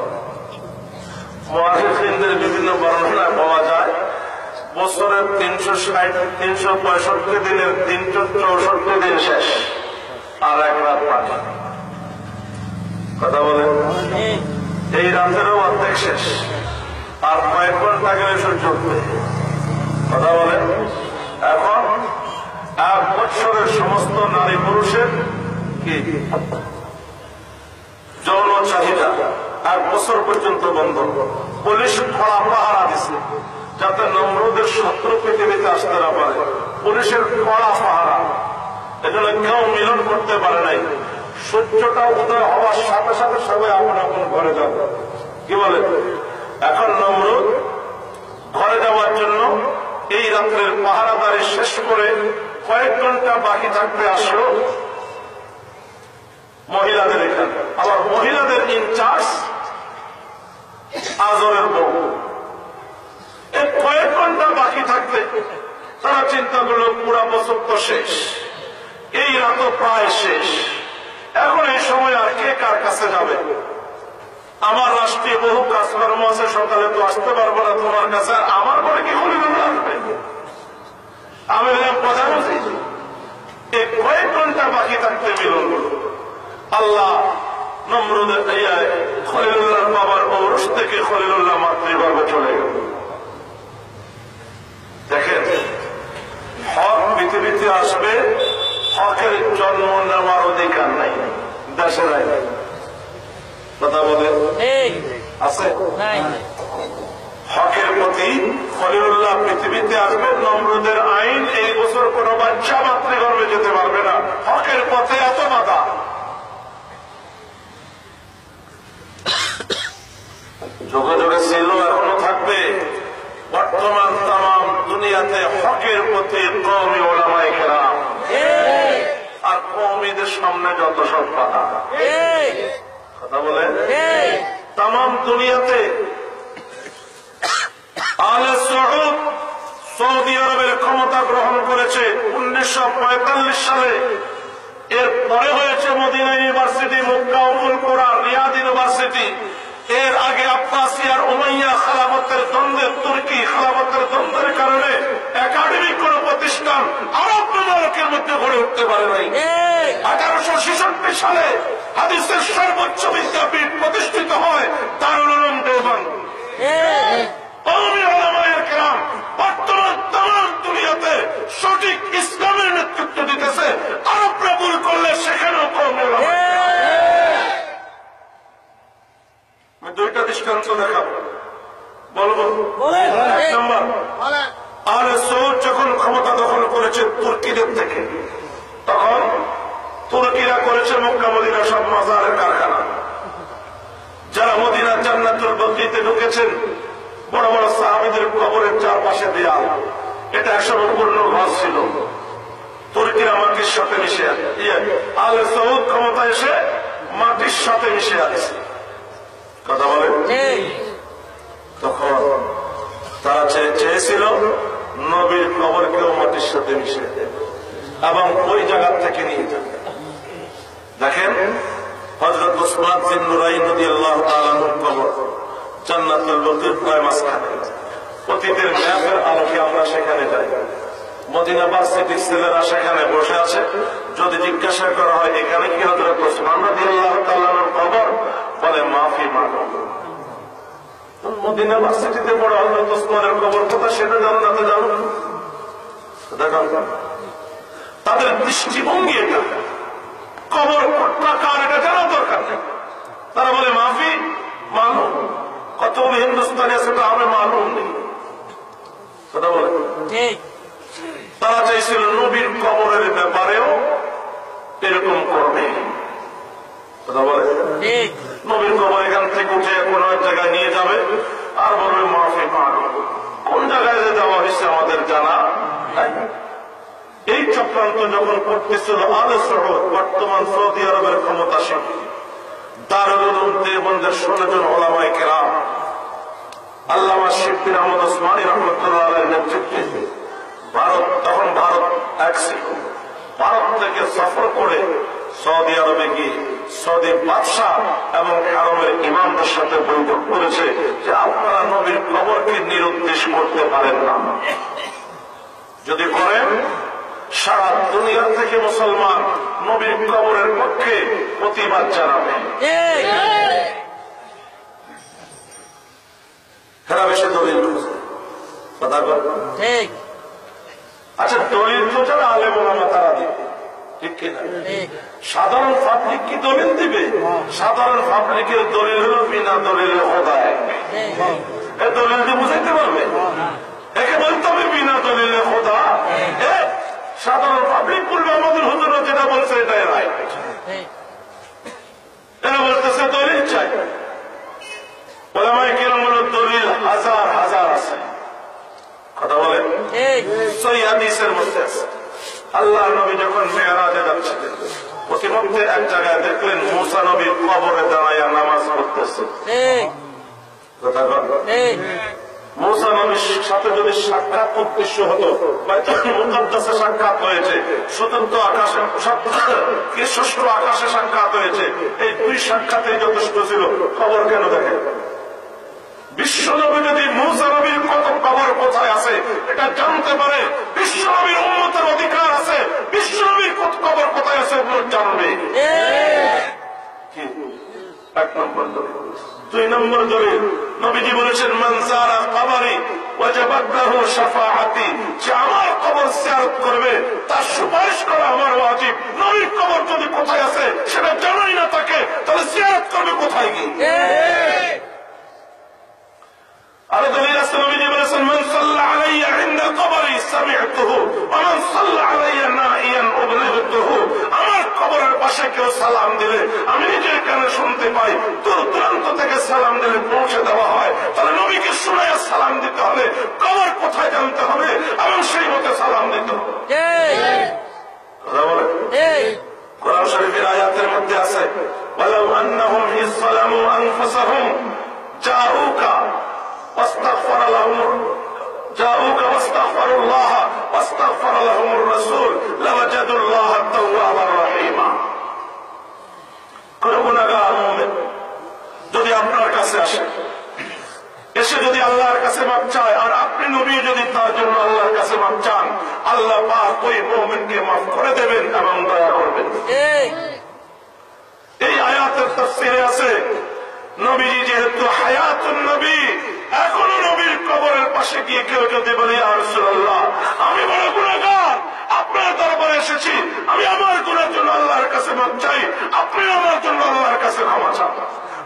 মুহাদ্দিসিনদের বিভিন্ন বর্ণনায় পাওয়া যায়, বছরের 365 দিনের 364 দিন শেষ, আর 1 রাত বাকি। কথা বলেন, এই রাতেরও অর্ধেক শেষ, আর কয়েক ঘন্টা গেলে সূর্য উঠবে। কথা বলেন, এখন 1 বছরের সমস্ত নারী পুরুষের কি যৌন চাহিদা 1 বছর পর্যন্ত বন্ধ। পুলিশ কড়া পাহারা দিচ্ছে যাতে নমরুদের শত্রু পৃথিবীতে আসতে না পারে। পুলিশের কড়া পাহারা, এজন্য কেউ মিলন করতে পারে নাই। সূর্যটা উদয় হওয়ার সাথে সাথে সবাই আপন আপন ঘরে যাবে। কি বলে? এখন নমরুদ ঘরে যাওয়ার জন্য এই রাত্রের পাহারাদারি শেষ করে কয়েক ঘন্টা বাকি থাকতে আসলো মহিলাদের এখানে। আবার মহিলাদের ইনচার্জ আজরের বউ। এই কয়েক ঘন্টা বাকি থাকতে তারা চিন্তা করলো, পুরা বছর তো শেষ, এই রাত প্রায় শেষ, এখন এই সময় আর কে কার কাছে যাবে? আমার রাষ্ট্রীয় বহু কাজকর্ম আছে, সকালে তো আসতে পারবো না তোমার কাছে, আর আমার পরে কি খলিলুল্লাহ আসবে? আমি প্রধান উজি। এই কয়েক ঘন্টা বাকি থাকতে মিলন করল। আল্লাহ নমরুদের খলিলুল্লাহর বাবার ঔরস থেকে খলিলুল্লাহ মাতৃগর্ভে চলে গেল। দেখেন, হক পৃথিবীতে আসবে, হকের জন্ম নেওয়ার অধিকার নাই দেশে নাই। কথা বলে আছে? হকের প্রতি খলিলুল্লাহ পৃথিবীতে আসবে। নমরুদের আইন, এই বছর কোন বাচ্চা মাতৃগর্ভে যেতে পারবে না। হকের পথে এত বাধা। যুগে যুগে ছিল, এখনো থাকবে। বর্তমান তাম দুনিয়াতে হকের প্রতি কওমি উলামায়ে কেরাম আর কওমিদের সামনে যত সব বাধা। কথা বলেন, তাম দুনিয়াতে আলে সউদ সৌদি আরবের ক্ষমতা গ্রহণ করেছে 1945 সালে। এর পরে হয়েছে মদিনা ইউনিভার্সিটি, মক্কা উম্মুল কুরা, রিয়াদ ইউনিভার্সিটি। এর আগে আব্বাসিয়ার উমাইয়া খেলাফতের দ্বন্দ্বের, তুর্কি খেলাফতের দ্বন্দ্বের কারণে একাডেমিক কোন প্রতিষ্ঠান আরব মুবারকের মধ্যে গড়ে উঠতে পারে নাই। 1866 সালে হাদিসের সর্বোচ্চ বিদ্যাপীঠ প্রতিষ্ঠিত হয় দারুল উলুম দেওবন্দ। কওমি উলামায়ে কেরাম বর্তমান তাম দুনিয়াতে সঠিক ইসলামের নেতৃত্ব দিতেছে। আরবরা ভুল করলে সেখানেও কওমি উলামায়ে কেরাম। 2টা দৃষ্টান্ত দেখাবো, বলবো। 1 নম্বর, আলে সউদ যখন ক্ষমতা দখল করেছে তুর্কিদের থেকে, তখন তুর্কিরা করেছে মক্কা মদিনা সব মাজারের কারখানা। যারা মদিনা জান্নাতুল বকীতে ঢুকেছেন, বড় বড় সাহাবীদের কবরের চারপাশে দেয়াল, এটা সম্পূর্ণ ঘর ছিল। তুর্কি মুশরিকরা মাটির সাথে মিশে আলে সৌদ ক্ষমতা এসে মাটির সাথে মিশে আছে। কথা বলে তখন তারা চেয়েছিল নবীর কবরকেও মাটির সাথে মিশে এবং ওই জায়গা থেকে নিয়ে যাবে। দেখেন হযরত উসমান বিন নুরাইন রাদিয়াল্লাহু তাআলা আনহুর কবর জান্নাতুল বাকির প্রায় মাঝখানে। অতীতের ম্যাপের আলোকে আমরা সেখানে যাই। মদিনা ভার্সিটির ছেলেরা সেখানে বসে আছে। যদি জিজ্ঞাসা করা হয় এখানে কি হযরত উসমান রাদিয়াল্লাহু তাআলা আনহুর কবর, বলে মাফি মালুম। মদিনা ভার্সিটিতে বড় হযরত উসমানের কবর কথা সেটা জানো না, তো জানো তাদের দৃষ্টিভঙ্গি এটা। কবর কার এটা জানা দরকার নেই। তারা বলে মাফি মালুম। কত হিন্দুস্তানি আছে তো আমরা মালুম নেই। কথা বলে তারা চাইছিল নবীর কবরের ব্যাপারেও এরকম করবে। কথা বলে নবীর কবর এখান থেকে উঠে কোন এক জায়গায় নিয়ে যাবে আর বলবে মাফি মালুম। কোন জায়গায় যে যাওয়া হয়েছে আমাদের জানা নাই। এই চক্রান্ত যখন করতেছিল আলে সৌদ, বর্তমান সৌদি আরবের ক্ষমতাসীন দারুল উলুম দেওবন্দের 16 জন উলামায়ে কেরাম আল্লামা শিববির আহমদ ওসমানী রাহমাতুল্লাহ আলাইহির নেতৃত্বে তখন ভারত এক ছিল। ভারত থেকে সফর করে সৌদি আরবে গিয়ে সৌদি বাদশাহ এবং হারমের ইমামদের সাথে বৈঠক করেছে যে আপনারা নবীর কবরকে নিরুদ্দেশ করতে পারেন না। যদি করেন সারা দুনিয়া থেকে মুসলমান নবীর কবরের পক্ষে প্রতিবাদ জানাবে। হেরা বেশি দলিল কথা ঠিক। আচ্ছা দলিল তো যারা আলেম ওলামা তারা দিবে, ঠিক কিনা? সাধারণ পাবলিক কি দলিল দিবে? সাধারণ পাবলিকের দলিল হল বিনা দলিলের খোদায়। এ দলিল দিয়ে বুঝাইতে পারবে? একে বলতে হবে বিনা দলিলের খোদা। সাধারণ পাবলিক বলবে আমাদের হুজুররা যেটা বলছে এটাই রাইট। এরা বলতেছে দলিল চাই। ওলামায়ে কেরাম হলো দলিল হাজার হাজার আছে। কথা বলে সহিহ হাদিসের মধ্যে আছে আল্লাহ নবী যখন মেরাজে যাচ্ছিলেন প্রতিমধ্যে এক জায়গায় দেখলেন মুসা নবীর কবরে দাঁড়াইয়া নামাজ পড়তেছে। মুসা নবীর সাথে যদি সাক্ষাৎ উদ্দেশ্য হতো বাইতুল মুকাদ্দাসে সাক্ষাৎ হয়েছে, চতুর্থ আকাশে কি ষষ্ঠ আকাশে সাক্ষাৎ হয়েছে, এই দুই সাক্ষাতে যথেষ্ট ছিল। খবর কেন দেখে বিশ্ব নবী যদি মুসা নবীর কত কবর কোথায় আছে এটা জানতে পারে, বিশ্ব নবীর উম্মতের অধিকার আছে বিশ্ব নবীর কত কবর কোথায় আছে ওগুলো জানবে। এক নম্বর দলিল। 2 নম্বর দলিল নবীজি বলেছেন মান যারা কবরি ওয়াজাবাত লাহু শাফাআতি, যে আমার কবর জিয়ারত করবে তার সুপারিশ করা আমার ওয়াজিব। নবীর কবর যদি কোথায় আছে সেটা জানাই না তাকে, তাহলে জিয়ারত করবে কোথায় গিয়ে? আরো দলিল আছে নবীজি বলেছেন মান সাল্লা আলাইয়া ইনদা কবরি সামি'তুহু ওয়া মান সাল্লা আলাইয়া নাইয়ান উবলিগতুহু, আমার কবরের পাশে কেউ সালাম দিলে আমি নিজের কানে শুনতে পাই, দূর দূরান্ত থেকে সালাম দিলে পৌঁছে দেওয়া হয়। তাহলে নবীকে শুনাইয়া সালাম দিতে হলে কবর কোথায় জানতে হবে এবং সেই মতে সালাম দিতে হবে। কোরআন শরীফের আয়াতের মধ্যে আছে ওয়ালাউ আন্নাহুম ইযলামু আনফুসাহুম জাউকা واستغفر الله واستغفر لهم الرسول لوجدوا الله توابا رحيما। কোন গুনাহগার মুমিন যদি আপনার কাছে আসে, এসে যদি আল্লাহর কাছে মাপ চায় আর আপনি নবী যদি তার জন্য আল্লাহর কাছে মাপ চান, আল্লাহ পাক ওই মুমিনকে মাফ করে দেবেন এবং দয়া করবেন। এই আয়াতের তাফসীরে আছে নবীজি যেহেতু হায়াতুন নবী, এখনো নবীর কবরের পাশে গিয়ে কেউ যদি বলে ইয়া রাসূলুল্লাহ আমি বড় গুনাহগার, আপনার দরবারে এসেছি, আমি আমার গুনাহের জন্য আল্লাহর কাছে মাপ চাই, আপনি আমার জন্য আল্লাহর কাছে ক্ষমা চান,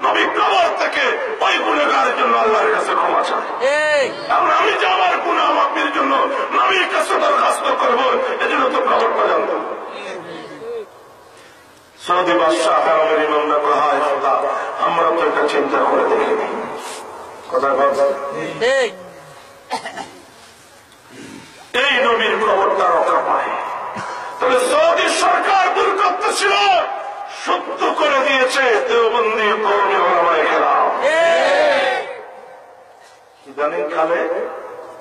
নবী কবর থেকে ওই গুনাহগারের জন্য আল্লাহর কাছে ক্ষমা চান। আমরা আমি যে আমার গুনাহ মাফের জন্য নবীর কাছে দরখাস্ত করবো, এজন্য তো কবরটা জানতে হবে। সৌদি বাদশাহ হারমের ইমামরা কয় খোদা আমরা তো এটা চিন্তা করে দেখিনি। এই নবীর কবরটা রক্ষা পায়, তাহলে শুদ্ধ করে দিয়েছে দেওবন্দি কওমি উলামায়ে কেরাম। ইদানিং কালে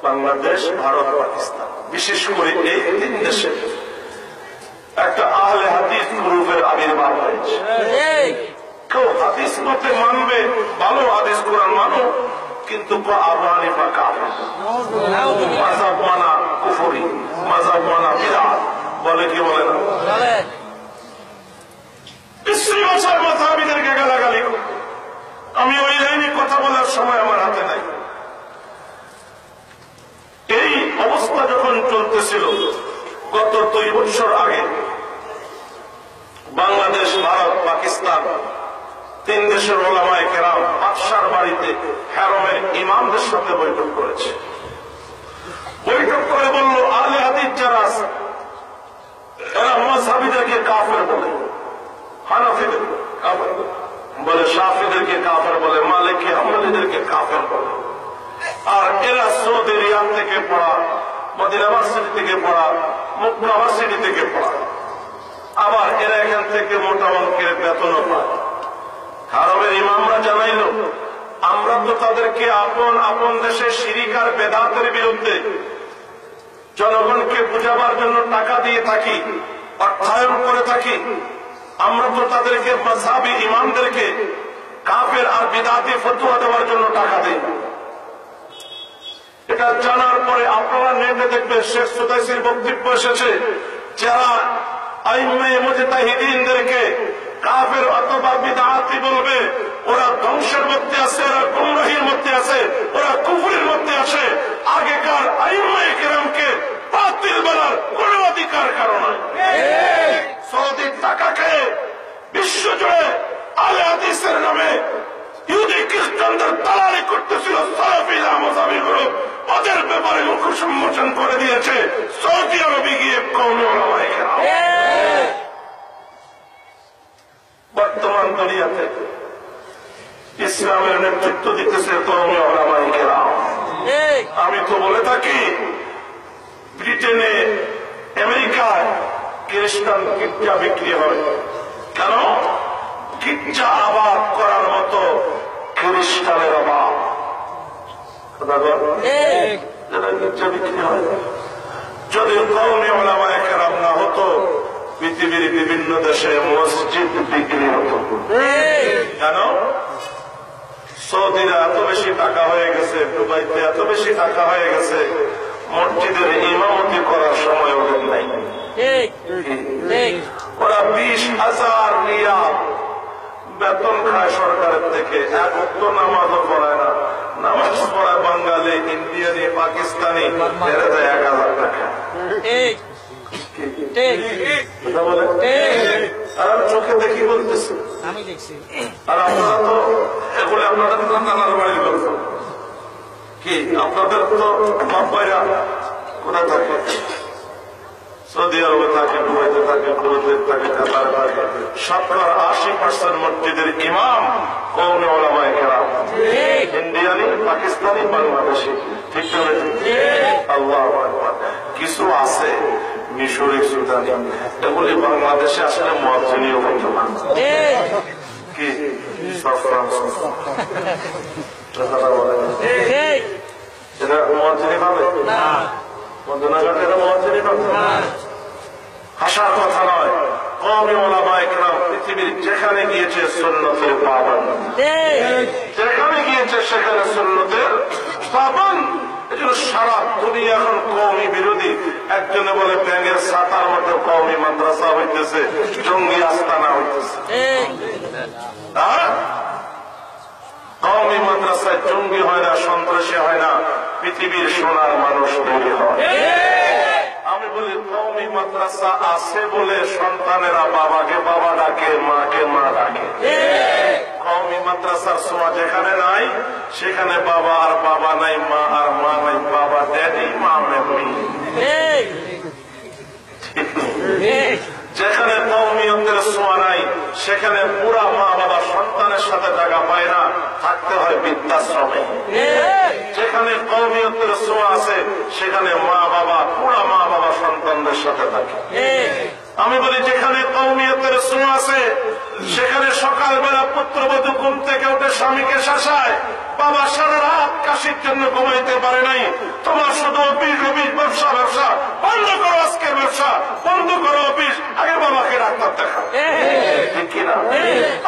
বাংলাদেশ, ভারত, পাকিস্তান, বিশেষ করে এই তিন দেশে একটা আহলে হাদিস গ্রুপের আবির্ভাব হয়েছে। কেউ হাদিস মতে মানবে, ভালো হাদিস কোরআন মানো, কিন্তু আবু হানিফা কাফের, মাযহাব মানা কুফরি, মাযহাব মানা বিদআত, বলে কি বলে না? 20 বছর মাযহাবিদেরকে গালাগালি করে। আমি ওই লাইনে কথা বলার সময় আমার হাতে নাই। এই অবস্থা যখন চলতেছিল গত 2 বছর আগে, বাংলাদেশ, ভারত, পাকিস্তান, 3 দেশের উলামায়ে কেরাম বাদশার বাড়িতে হারমের ইমামদের সাথে বৈঠক করেছে। বৈঠক করে বলল, আহলে হাদিস যারা আছে এরা মাযহাবিদেরকে কাফের বলে, হানাফিদেরকে কাফের বলে, শাফিদেরকে কাফের বলে, মালিকি হাম্বলীদেরকে কাফের বলে। আর এরা সৌদি রিয়াদ থেকে পড়া, মদিনা ভার্সিটি থেকে পড়া, মক্কা ভার্সিটি থেকে পড়া, আবার এরা এখান থেকে মোটা অঙ্কের বেতনও পায়। হারমের ইমামরা জানাইল, আমরা তো তাদেরকে আপন আপন দেশে শিরিক আর বেদাতের বিরুদ্ধে জনগণকে বুঝাবার জন্য টাকা দিয়ে থাকি, অর্থায়ন করে থাকি। আমরা তো তাদেরকে মাযহাবী ইমামদেরকে কাফের আর বিদআতি ফতোয়া দেওয়ার জন্য টাকা দিই। এটা জানার পরে আপনারা নেটে দেখবেন শেখ সুদাইসির বক্তব্য এসেছে, যারা আইম্মায়ে মুজতাহিদিনদেরকে কাফের অথবা বিদআতি বলবে, ওরা ধ্বংসের মধ্যে আছে, ওরা গুমরাহির মধ্যে আছে, ওরা কুফরের মধ্যে আছে। আগেকার আইম্মায়ে কেরামকে বাতিল বলার কোন অধিকার কারণ নয়। সৌদির টাকা খেয়ে বিশ্বজুড়ে আহলে হাদিসের নামে ইহুদি খ্রিস্টানদের দালালি করতেছিল সালাফিরা, মাযহাবী গ্রুপ, ওদের ব্যাপারে মুখ সম্মোচন করে দিয়েছে সৌদি আরবে গিয়ে কওমি উলামায়ে কেরাম। বর্তমান দুনিয়াতে ইসলামের নেতৃত্ব দিতেছে কওমি উলামায়ে কেরাম। আমি তো বলে থাকি, ব্রিটেনে, আমেরিকায় খ্রিস্টান গির্জা বিক্রি হয়। কেন? গির্জা আবাদ করার মতো খ্রিস্টানের অভাব। গির্জা বিক্রি হয়। যদি কওমি উলামায়ে কেরাম না হতো, পৃথিবীর বিভিন্ন দেশে মসজিদ বিক্রি হতো। কেন? সৌদিরা এত বেশি টাকা হয়ে গেছে, দুবাইতে এত বেশি টাকা হয়ে গেছে, মসজিদের ইমামতি করার সময় ওদের নাই। ওরা 20,000 রিয়াল বেতন খায় সরকারের থেকে, এক ওয়াক্ত নামাজও পড়ায় না। নামাজ পড়ায় বাঙালি, ইন্ডিয়ানি, পাকিস্তানি, এরা দেয় 1,000 টাকা। আর আমি চোখে দেখি বলতেছি, আমি দেখছি। আর আপনারা তো এগুলো আপনাদের নানার বাড়ির গল্প কি, আপনাদের তো বাপ্পাইরা কোথায় থাকে? সৌদি আরবে থাকে, দুবাইতে থাকে, কুয়েতে থাকে, কাতারে থাকে। 70-80% মসজিদের ইমাম কওমি উলামায়ে কেরাম, ইন্ডিয়ানি, পাকিস্তানি, বাংলাদেশি। ঠিক না? আল্লাহু আকবার। কিছু আছে মিশরি, সুদানি, এগুলি বাংলাদেশে আসলে মুয়াজ্জিনও হতো না। কি সফরান এরা মুয়াজ্জিন পাবে না, মদিনাঘাটের মুয়াজ্জিন পাবে না। হাসার কথা নয়, কওমি উলামায়ে কেরাম পৃথিবীর যেখানে গিয়েছে সুন্নতের পাবন, যেখানে গিয়েছে সেখানে সুন্নতের পাবন। এজন্য সারা দুনিয়া এখন কওমি বিরোধী। একজনে বলে ব্যাঙের ছাতার মতো কওমি মাদ্রাসা হইতেছে, জঙ্গি আস্তানা হইতেছে। কওমি মাদ্রাসায় জঙ্গি হয় না, সন্ত্রাসী হয় না, পৃথিবীর সোনার মানুষ তৈরি হয়। আমি বলি কওমি মাদ্রাসা আছে বলে সন্তানেরা বাবাকে বাবা ডাকে, মাকে মা ডাকে। কওমি মাদ্রাসার ছোঁয়া যেখানে নাই, সেখানে বাবা আর বাবা নাই, মা আর মা নাই, বাবা ড্যাডি, মা মেমি। যেখানে কওমিয়তের ছোঁয়া নাই, সেখানে পুরা মা বাবা সন্তানের সাথে জায়গা পায় না, থাকতে হয় বৃদ্ধাশ্রমে। যেখানে কওমিয়তের ছোঁয়া আছে, সেখানে মা বাবা, পুরা মা বাবা সন্তানদের সাথে থাকে। আমি বলি যেখানে কওমিয়তের ছোঁয়া আছে সেখানে সকালবেলা পুত্রবধূ ঘুম থেকে উঠে স্বামীকে শাসায়, বাবা সারা রাত কাশির জন্য ঘুমাইতে পারে নাই, তোমার শুধু অফিস অফিস ব্যবসা ব্যবসা, বন্ধ করো আজকের ব্যবসা, বন্ধ করো অফিস, আগে বাবাকে ডাক্তার দেখা। ঠিক কিনা?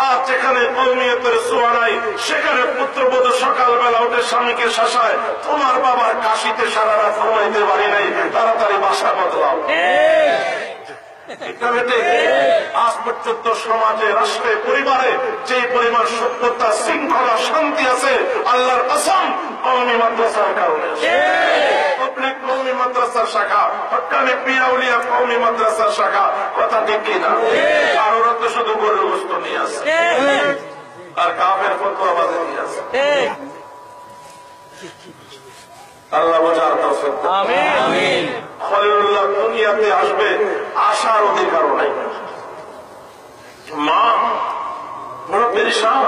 আর যেখানে কওমিয়তের ছোঁয়া নাই সেখানে পুত্রবধূ সকালবেলা উঠে স্বামীকে শাসায়, তোমার বাবার কাশিতে সারা রাত ঘুমাইতে পারি নাই, তাড়াতাড়ি বাসা বদলাও। আজ পর্যন্ত সমাজে, রাষ্ট্রে, পরিবারে যে পরিমাণ সভ্যতা, শৃঙ্খলা, শান্তি আছে আল্লাহর কসম কওমি মাদ্রাসার কারণে। পাবলিক কওমি মাদ্রাসার শাখা, হক্কানি পিয়াউলিয়া কওমি মাদ্রাসার শাখা, কথা ঠিক কিনা? আর ওরা তো শুধু গরুর গোশত নিয়ে আসে আর কাফের ফতোয়াবাজি নিয়ে আসে। আল্লাহ বোঝার তৌফিক দান। আমিন। খলিলুল্লাহ দুনিয়াতে আসবে, আসার অধিকার নাই। মা বড় পেরেশান,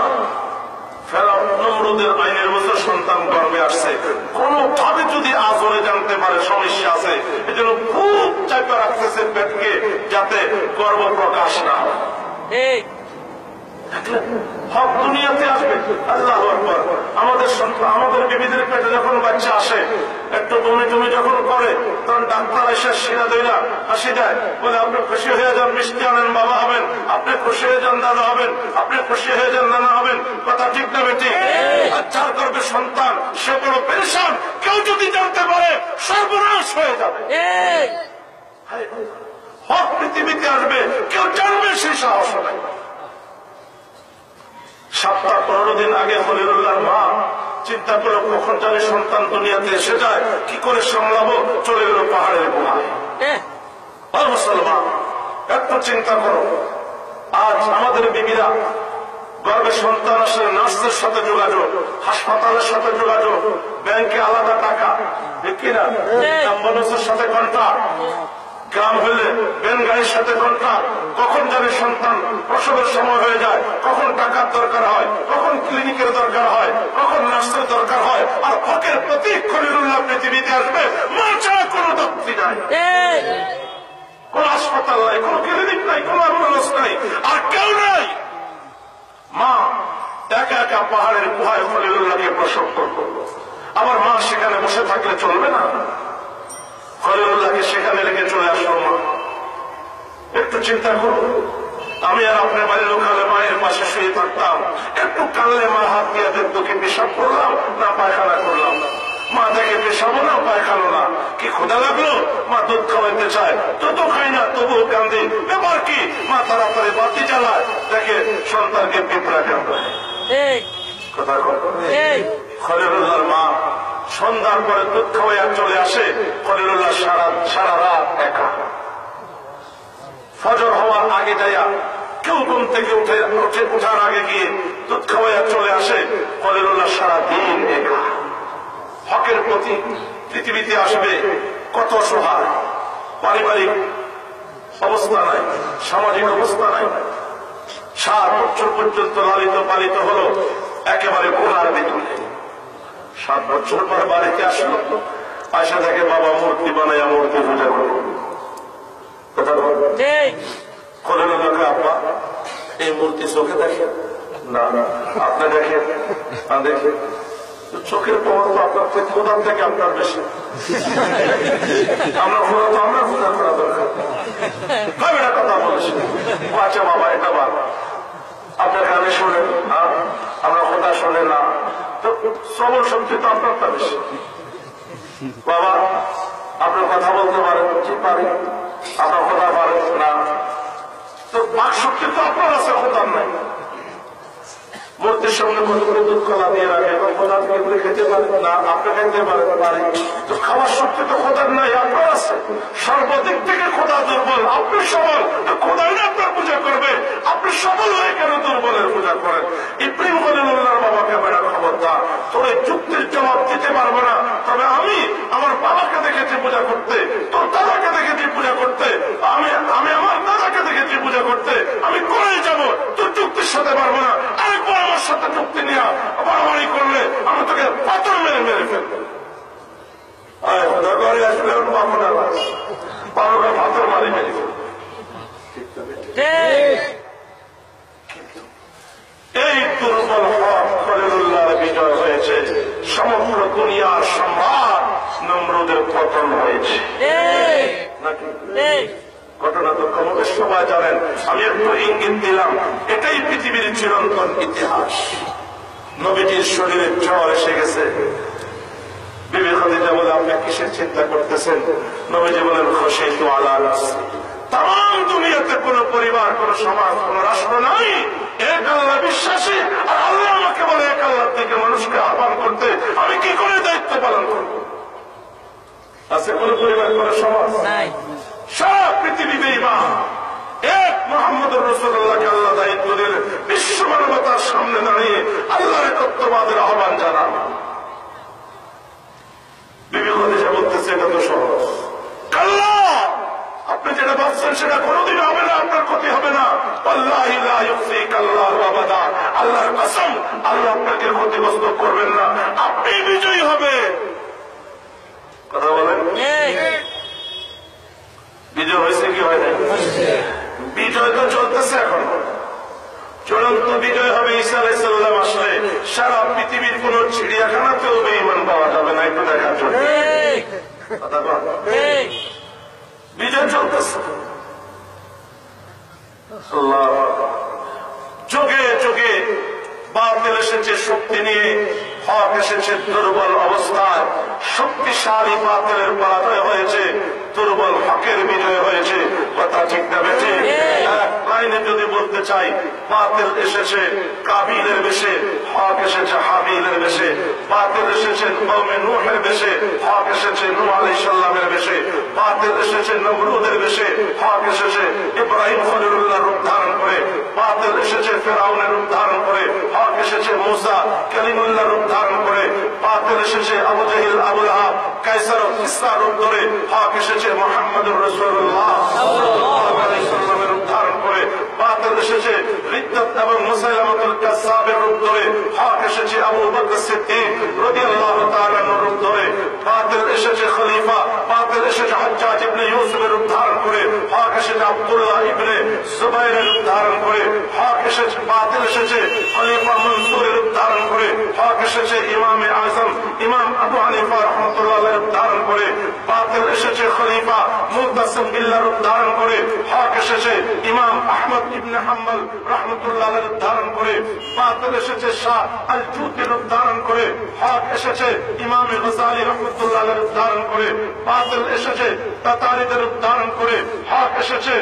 ফেরাউন নমরুদের আইনের বছর সন্তান গর্ভে আসছে, কোনভাবে যদি আজরে জানতে পারে সমস্যা আছে, এজন্য খুব চাপে রাখতেছে পেটকে যাতে গর্ভ প্রকাশ না হয়। হক দুনিয়াতে আসবে। আল্লাহু আকবার। আমাদের সন্তান, আমাদের বিবিদের পেটে যখন বাচ্চা আসে, একটু বমি টমি যখন করে, তখন ডাক্তার এসে শিরা দইরা হাসি দেয়, বলে আপনি খুশি হয়ে যান, মিষ্টি আনেন, বাবা হবেন, আপনি খুশি হয়ে যান, দাদা হবেন, আপনি খুশি হয়ে যান, নানা হবেন। কথা ঠিক না বেটি? আর যার করবে সন্তান সে বড় পেরেশান, কেউ যদি জানতে পারে সর্বনাশ হয়ে যাবে। হক পৃথিবীতে আসবে, কেউ জানবে সেই সাহস নাই। 7-15 দিন আগে খলিলুল্লাহর মা চিন্তা করলো কখন জানি সন্তান দুনিয়াতে এসে যায়, কি করে সামলাবো, চলে গেল পাহাড়ের গুহায়। মুসলমান, একটু চিন্তা করো, আজ আমাদের বিবিরা গর্ভে সন্তান আসলে নার্সের সাথে যোগাযোগ, হাসপাতালের সাথে যোগাযোগ, ব্যাংকে আলাদা টাকা, ঠিক কিনা? অ্যাম্বুলেন্সের সাথে কন্ট্রাক্ট, গ্রাম হইলে ভ্যান গাড়ির সাথে কন্ট্রাক্ট, কখন জানি সন্তান প্রসবের সময় হয়ে যায়, কখন টাকার দরকার হয়, কখন ক্লিনিকের দরকার হয়, কখন নার্সের দরকার হয়। আর হকের প্রতীক খলিলুল্লাহ পৃথিবীতে আসবে, মা ছাড়া কোনো দপ্তরি নাই, কোন হাসপাতাল নাই, কোন ক্লিনিক নাই, কোন অ্যাম্বুলেন্স নাই, আর কেউ নাই। মা একা একা পাহাড়ের গুহায় খলিলুল্লাহকে প্রসব করত। আবার মা সেখানে বসে থাকলে চলবে না, খলিলুল্লাহকে সেখানে রেখে চলে আসলো মা। একটু চিন্তা করো, আমি আর আপনার বাড়ির লোকালে মায়ের পাশে শুয়ে থাকতাম, একটু কানলে মা হাত দিয়ে দেখতো কি পেশাব করলাম না পায়খানা করলাম, মা দেখে পেশাবো না পায়খানো না, কি ক্ষুধা লাগলো, মা দুধ খাওয়াইতে চায়, দুধও খাই না তবুও কান্দি, ব্যাপার কি? মা তাড়াতাড়ি বাতি জ্বালায়, দেখে সন্তানকে পিঁপড়া কামড়ায়। কথা খলিলুল্লাহর মা সন্ধ্যার পরে দুধ খাওয়াইয়া চলে আসে, খলিলুল্লাহ সারা রাত একা। ফজর হওয়ার আগে যাইয়া কেউ ঘুম থেকে উঠার আগে গিয়ে দুধ খাওয়াইয়া চলে আসে, খলিলুল্লাহ সারা দিন একা। হকের প্রতি পৃথিবীতে আসবে কত অসহায়, পারিবারিক অবস্থা নাই, সামাজিক অবস্থা নাই, 7 বছর পর্যন্ত লালিত পালিত হলো একেবারে গুহার ভিতরে। 7 বছর পর বাড়িতে আসলো, আশা থেকে বাবা মূর্তি বানাইয়া মূর্তি পূজা করবো। খলিলুল্লাহকে আব্বা এই মূর্তি চোখে দেখেন না, আপনি দেখেন না, দেখেন চোখের পাওয়ার তো আপনার খোদার থেকে আপনার বেশি, আমরা খোদা তো আমরা খোদা করা দরকার। এটা কথা বলেছি, আচ্ছা বাবা এটা বাবা আপনার কানে শোনেন, আমরা খোদা শোনে না, তো শ্রবণ শক্তি তো আপনার তা বেশি। বাবা আপনার কথা বলতে পারেন, কি পারেন, আপনার খোদা পারেন না, তো বাক শক্তি তো আপনার আছে, খোদার নাই। মূর্তির সামনে কত করে দুধ কলা দিয়ে রাখে, খোদার এগুলো খেতে পারেন না, আপনি খেতে পারেন, তো খাওয়ার শক্তি তো খোদার নাই, আপনার আছে। সর্বদিক থেকে খোদা দুর্বল, আপনি সবল, খোদাই না আপনার পূজা করবে, আপনি সবল হয়ে কেন দুর্বলের পূজা করেন? ইব্রাহিম খলিলুল্লাহর বাবাকে বেড়া খবরদার, তোর এই যুক্তির জবাব দিতে পারবো না, তবে আমি আমার বাবাকে দেখেছি পূজা করতে, তোর দাদাকে দেখেছি পূজা করতে, আমি আমার দাদাকে দেখেছি পূজা করতে, আমি করে যাব, তোর যুক্তির সাথে পারবো না। আরেকবার আমার সাথে যুক্তি নিয়ে বাড়াবাড়ি করলে আমি তোকে পাথর মেরে মেরে ফেলবো। ঘরে আসলে পাথর মারি মেরে ফেলবো। এই দুর্বল হক খলিলুল্লাহর বিজয় হয়েছে, সমগ্র দুনিয়ার সম্রাট নমরুদের পতন হয়েছে। ঘটনা তো কমবেশ সবাই জানেন, আমি একটু ইঙ্গিত দিলাম। এটাই পৃথিবীর চিরন্তন ইতিহাস। নবীজির শরীরে জ্বর এসে গেছে। বিবি খাদিজা বলে, আপনি কিসের চিন্তা করতেছেন? নবীজি বলেন, খাশিতু আলা নাফসি। তাম দুনিয়াতে কোন পরিবার, কোন সমাজ, কোন রাষ্ট্র নাই এক আল্লাহ বিশ্বাসী, আর আল্লাহ আমাকে বলে এক আল্লাহ থেকে মানুষকে আহ্বান করতে, আমি কি করে দায়িত্ব পালন করব? আছে কোন পরিবার, কোন সমাজ নাই। সারা পৃথিবী বেঈমান। এক মুহাম্মদুর রাসূলুল্লাহকে আল্লাহ দায়িত্ব দিলেন, বিশ্ব মানবতার সামনে দাঁড়িয়ে আল্লাহর তত্ত্ববাদের আহ্বান জানান। বিবি খাদিজা বলতেছে, এটা তো সহজ। আল্লাহ, আপনি যেটা ভাবছেন সেটা কোনোদিন হবে না, আপনার ক্ষতি হবে না। আল্লাহি লা ইউযিকা আল্লাহু আবাদা। আল্লাহর কসম, আল্লাহ আপনাকে ক্ষতিগ্রস্ত করবেন না, আপনি বিজয়ী হবে। কথা বলেন, বিজয় হয়েছে কি হয় না? বিজয় তো চলতেছে এখন। চূড়ান্ত বিজয় হবে ঈসা আলাইহিস সালাম আসলে। সারা পৃথিবীর কোন চিড়িয়াখানাতেও বেঈমান পাওয়া যাবে না, একটু দেখার জন্য। বিজয় চলতেছে। যোগে যোগে বাতিল এসেছে শক্তি নিয়ে, হক এসেছে দুর্বল অবস্থায়। শক্তিশালী বাতিলের পরাজয় হয়েছে, দুর্বল হকের বিজয় হয়েছে। কথা ঠিক না বেঠে? এক লাইনে যদি বলতে চাই, বাতিল এসেছে কাবিলের বেশে, হক এসেছে হাবিলের বেশে। বাতিল এসেছে কওমে নূহের বেশে, হক এসেছে নূহ আলাইহিস সালামের বেশে। বাতিল এসেছে নমরুদের বেশে, হক এসেছে ইব্রাহিম খলিলুল্লাহর রূপ ধারণ করে। বাতিল এসেছে ফিরআউনের রূপ ধারণ করে, হক এসেছে মুসা কালিমুল্লাহর রূপ ধারণ করে। বাতিল এসেছে আবু জাহিল, আবু লাহাব, কায়সার ও কিসরার রূপ ধরে, হক এসেছে মুহাম্মদুর রাসূলুল্লাহ সাল্লাল্লাহু আলাইহি ওয়াসাল্লামের রূপ ধারণ করে। বাতিল এসেছে রিদ্দাত এবং মুসাইলামাতুল কাজ্জাবের রূপ ধরে, হক এসেছে আবু বকর সিদ্দিক রাদিয়াল্লাহু তাআলা আনহুর রূপ ধরে। বাতিল এসেছে খলিফা, বাতিল এসেছে হজ্জাজ ইবনে ইউসুফের রূপ ধারণ করে, হক এসেছে আব্দুল্লাহ ইবনে জুবাইরের রূপ ধারণ করে। হক এসেছে, বাতিল এসেছে খলিফা মনসুরের রূপ ধারণ করে। হক এসেছে ইমামে আযম ইমাম আবু হানিফা রাহমাতুল্লাহ আলাইহির রূপ ধারণ করে। বাতিল এসেছে খলিফা মুতাসিম বিল্লাহর রূপ ধারণ করে। হক এসেছে ইমাম আহমদ ইবনে হাম্বল রাহমাতুল্লাহ আলাইহির রূপ ধারণ করে। বাতিল এসেছে শাহ আল জুতির রূপ ধারণ করে। হক এসেছে ইমাম গজালি রাহমাতুল্লাহ আলাইহির রূপ ধারণ করে। বাতিল এসেছে তাতারিদের রূপ ধারণ করে। হক এসেছে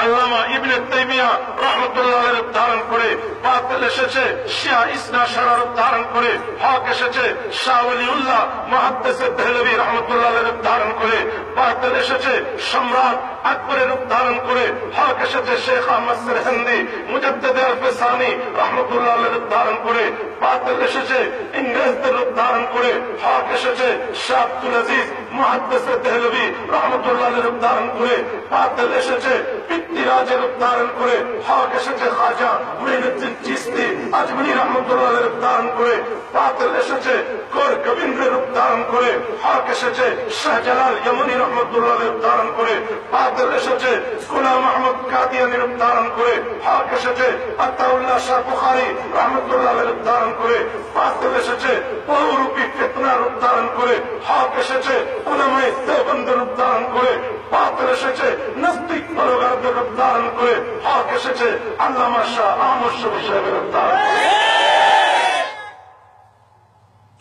আল্লামা ইবনে তাইমিয়া রাহমাতুল্লাহ আলাইহির রূপ ধারণ করে। বাতিল এসেছে শিয়া ইসনা আশারার রূপ ধারণ করে। হক এসেছে শাহ ওলিউল্লাহ মুহাদ্দিস দেহলভী রাহমাতুল্লাহ আলাইহির রূপ ধারণ করে। বাতিল এসেছে সম্রাট আকবরের রূপ ধারণ করে। হক এসেছে শেখ আহমদ সিরহিন্দি মুজাদ্দিদ আল-ফিসানি রাহমাতুল্লাহ আলাইহির রূপ ধারণ করে। বাতিল এসেছে ইংরেজদের রূপ ধারণ করে। হক এসেছে শাহ আব্দুল আজিজ মুহাদ্দিস দেহলভী রাহমাতুল্লাহ আলাইহির রূপ ধারণ করে। বাতিল এসেছে পিতৃরাজের রূপ ধারণ করে। হক এসেছে খাজা মুঈনুদ্দিন চিশতি আজমিরি রাহমাতুল্লাহ আলাইহির রূপ ধারণ করে। বাতিল এসেছে কোর গোবিন্দের রূপ ধারণ করে। হক এসেছে শাহজালাল ইয়ামানি রাহমাতুল্লাহ আলাইহির রূপ ধারণ করে। বাতিল এসেছে গোলাম আহমদ কাদিয়ানির রূপ ধারণ করে। হক এসেছে আতাউল্লাহ শাহ বুখারী রাহমাতুল্লাহ আলাইহির রূপ ধারণ করে। বাতিল এসেছে বহুরূপী ফিতনার রূপ ধারণ করে। হক এসেছে উলামায়ে দেওবন্দের রূপ ধারণ করে। বাতিল এসেছে নাস্তিক বলগারদের রূপ ধারণ করে। হক এসেছে আল্লামা শাহ আহমদ শরীফ সাহেবের রূপ ধারণ করে।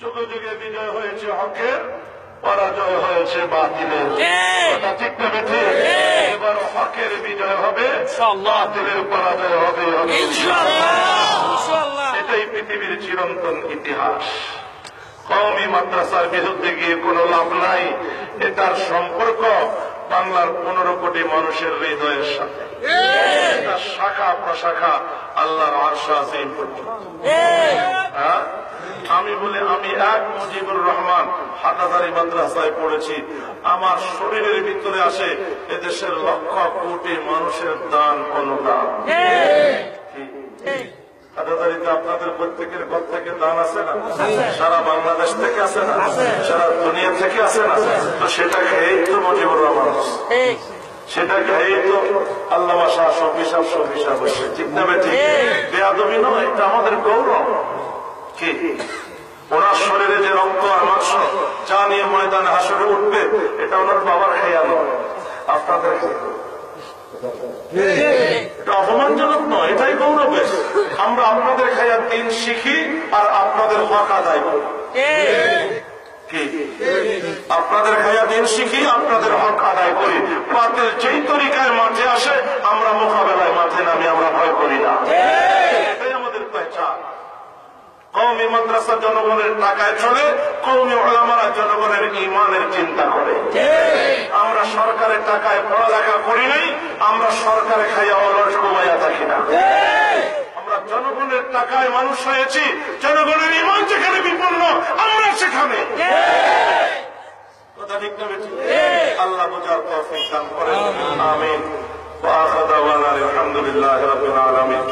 যুগে যুগে বিজয় হয়েছে হকের, পরাজয় হয়েছে বাতিলের। কথা ঠিক না বেঠে? এবার হকের বিজয় হবে, বাতিলের পরাজয় হবে ইনশাআল্লাহ। এটাই পৃথিবীর চিরন্তন ইতিহাস। কওমি মাদ্রাসার বিরুদ্ধে গিয়ে কোনো লাভ নাই। এটার সম্পর্ক বাংলার 15 কোটি মানুষের হৃদয়ের সাথে। এটা শাখা প্রশাখা আল্লাহর আরশ আজিম পর্যন্ত। আমি বলি, আমি এক মুজিবুর রহমান হাটাজারি মাদ্রাসায় পড়েছি। আমার শরীরের ভিতরে আসে এদেশের লক্ষ কোটি মানুষের দান অনুদান। হাটাজারিতে আপনাদের প্রত্যেকের ঘর থেকে দান আছে না? সারা বাংলাদেশ থেকে আছে না? সারা দুনিয়া থেকে আছে না? তো সেটা খেয়েই তো মুজিবুর রহমান। সেটা খেয়েই তো আল্লাহ সব হিসাব হয়েছে, ঠিক না ঠিক? বেয়াদবি নয়, এটা আমাদের গৌরব। কি ওনার শরীরে যে রক্ত আর মাংস যা নিয়ে ময়দানে হাসরে উঠবে, এটা ওনার বাবার খেয়া নয়, আপনাদের এটা অপমানজনক নয়, এটাই গৌরবের। আমরা আপনাদের খাইয়া দিন শিখি আর আপনাদের হক আদায় করি। আপনাদের খাইয়া দিন শিখি, আপনাদের হক আদায় করি। বাতিল যেই তরিকায় মাঠে আসে আমরা মোকাবেলায় মাঠে নামি, আমরা ভয় করি না। এটাই আমাদের পেহচান। কওমি মাদ্রাসা জনগণের টাকায় চলে, কওমি উলামারা জনগণের ঈমানের চিন্তা করে। আমরা সরকারের টাকায় পড়ালেখা করি নাই, আমরা সরকারে খাইয়া অলস ঘুমাইয়া থাকি না। আমরা জনগণের টাকায় মানুষ হয়েছি, জনগণের ঈমান যেখানে বিপন্ন আমরা সেখানে। কথা ঠিক না বেঠিক? আল্লাহ বুঝার তৌফিক দান করেন, আমিন। ওয়া আখিরু দাওয়ানা আলহামদুলিল্লাহি রাব্বিল আলামিন।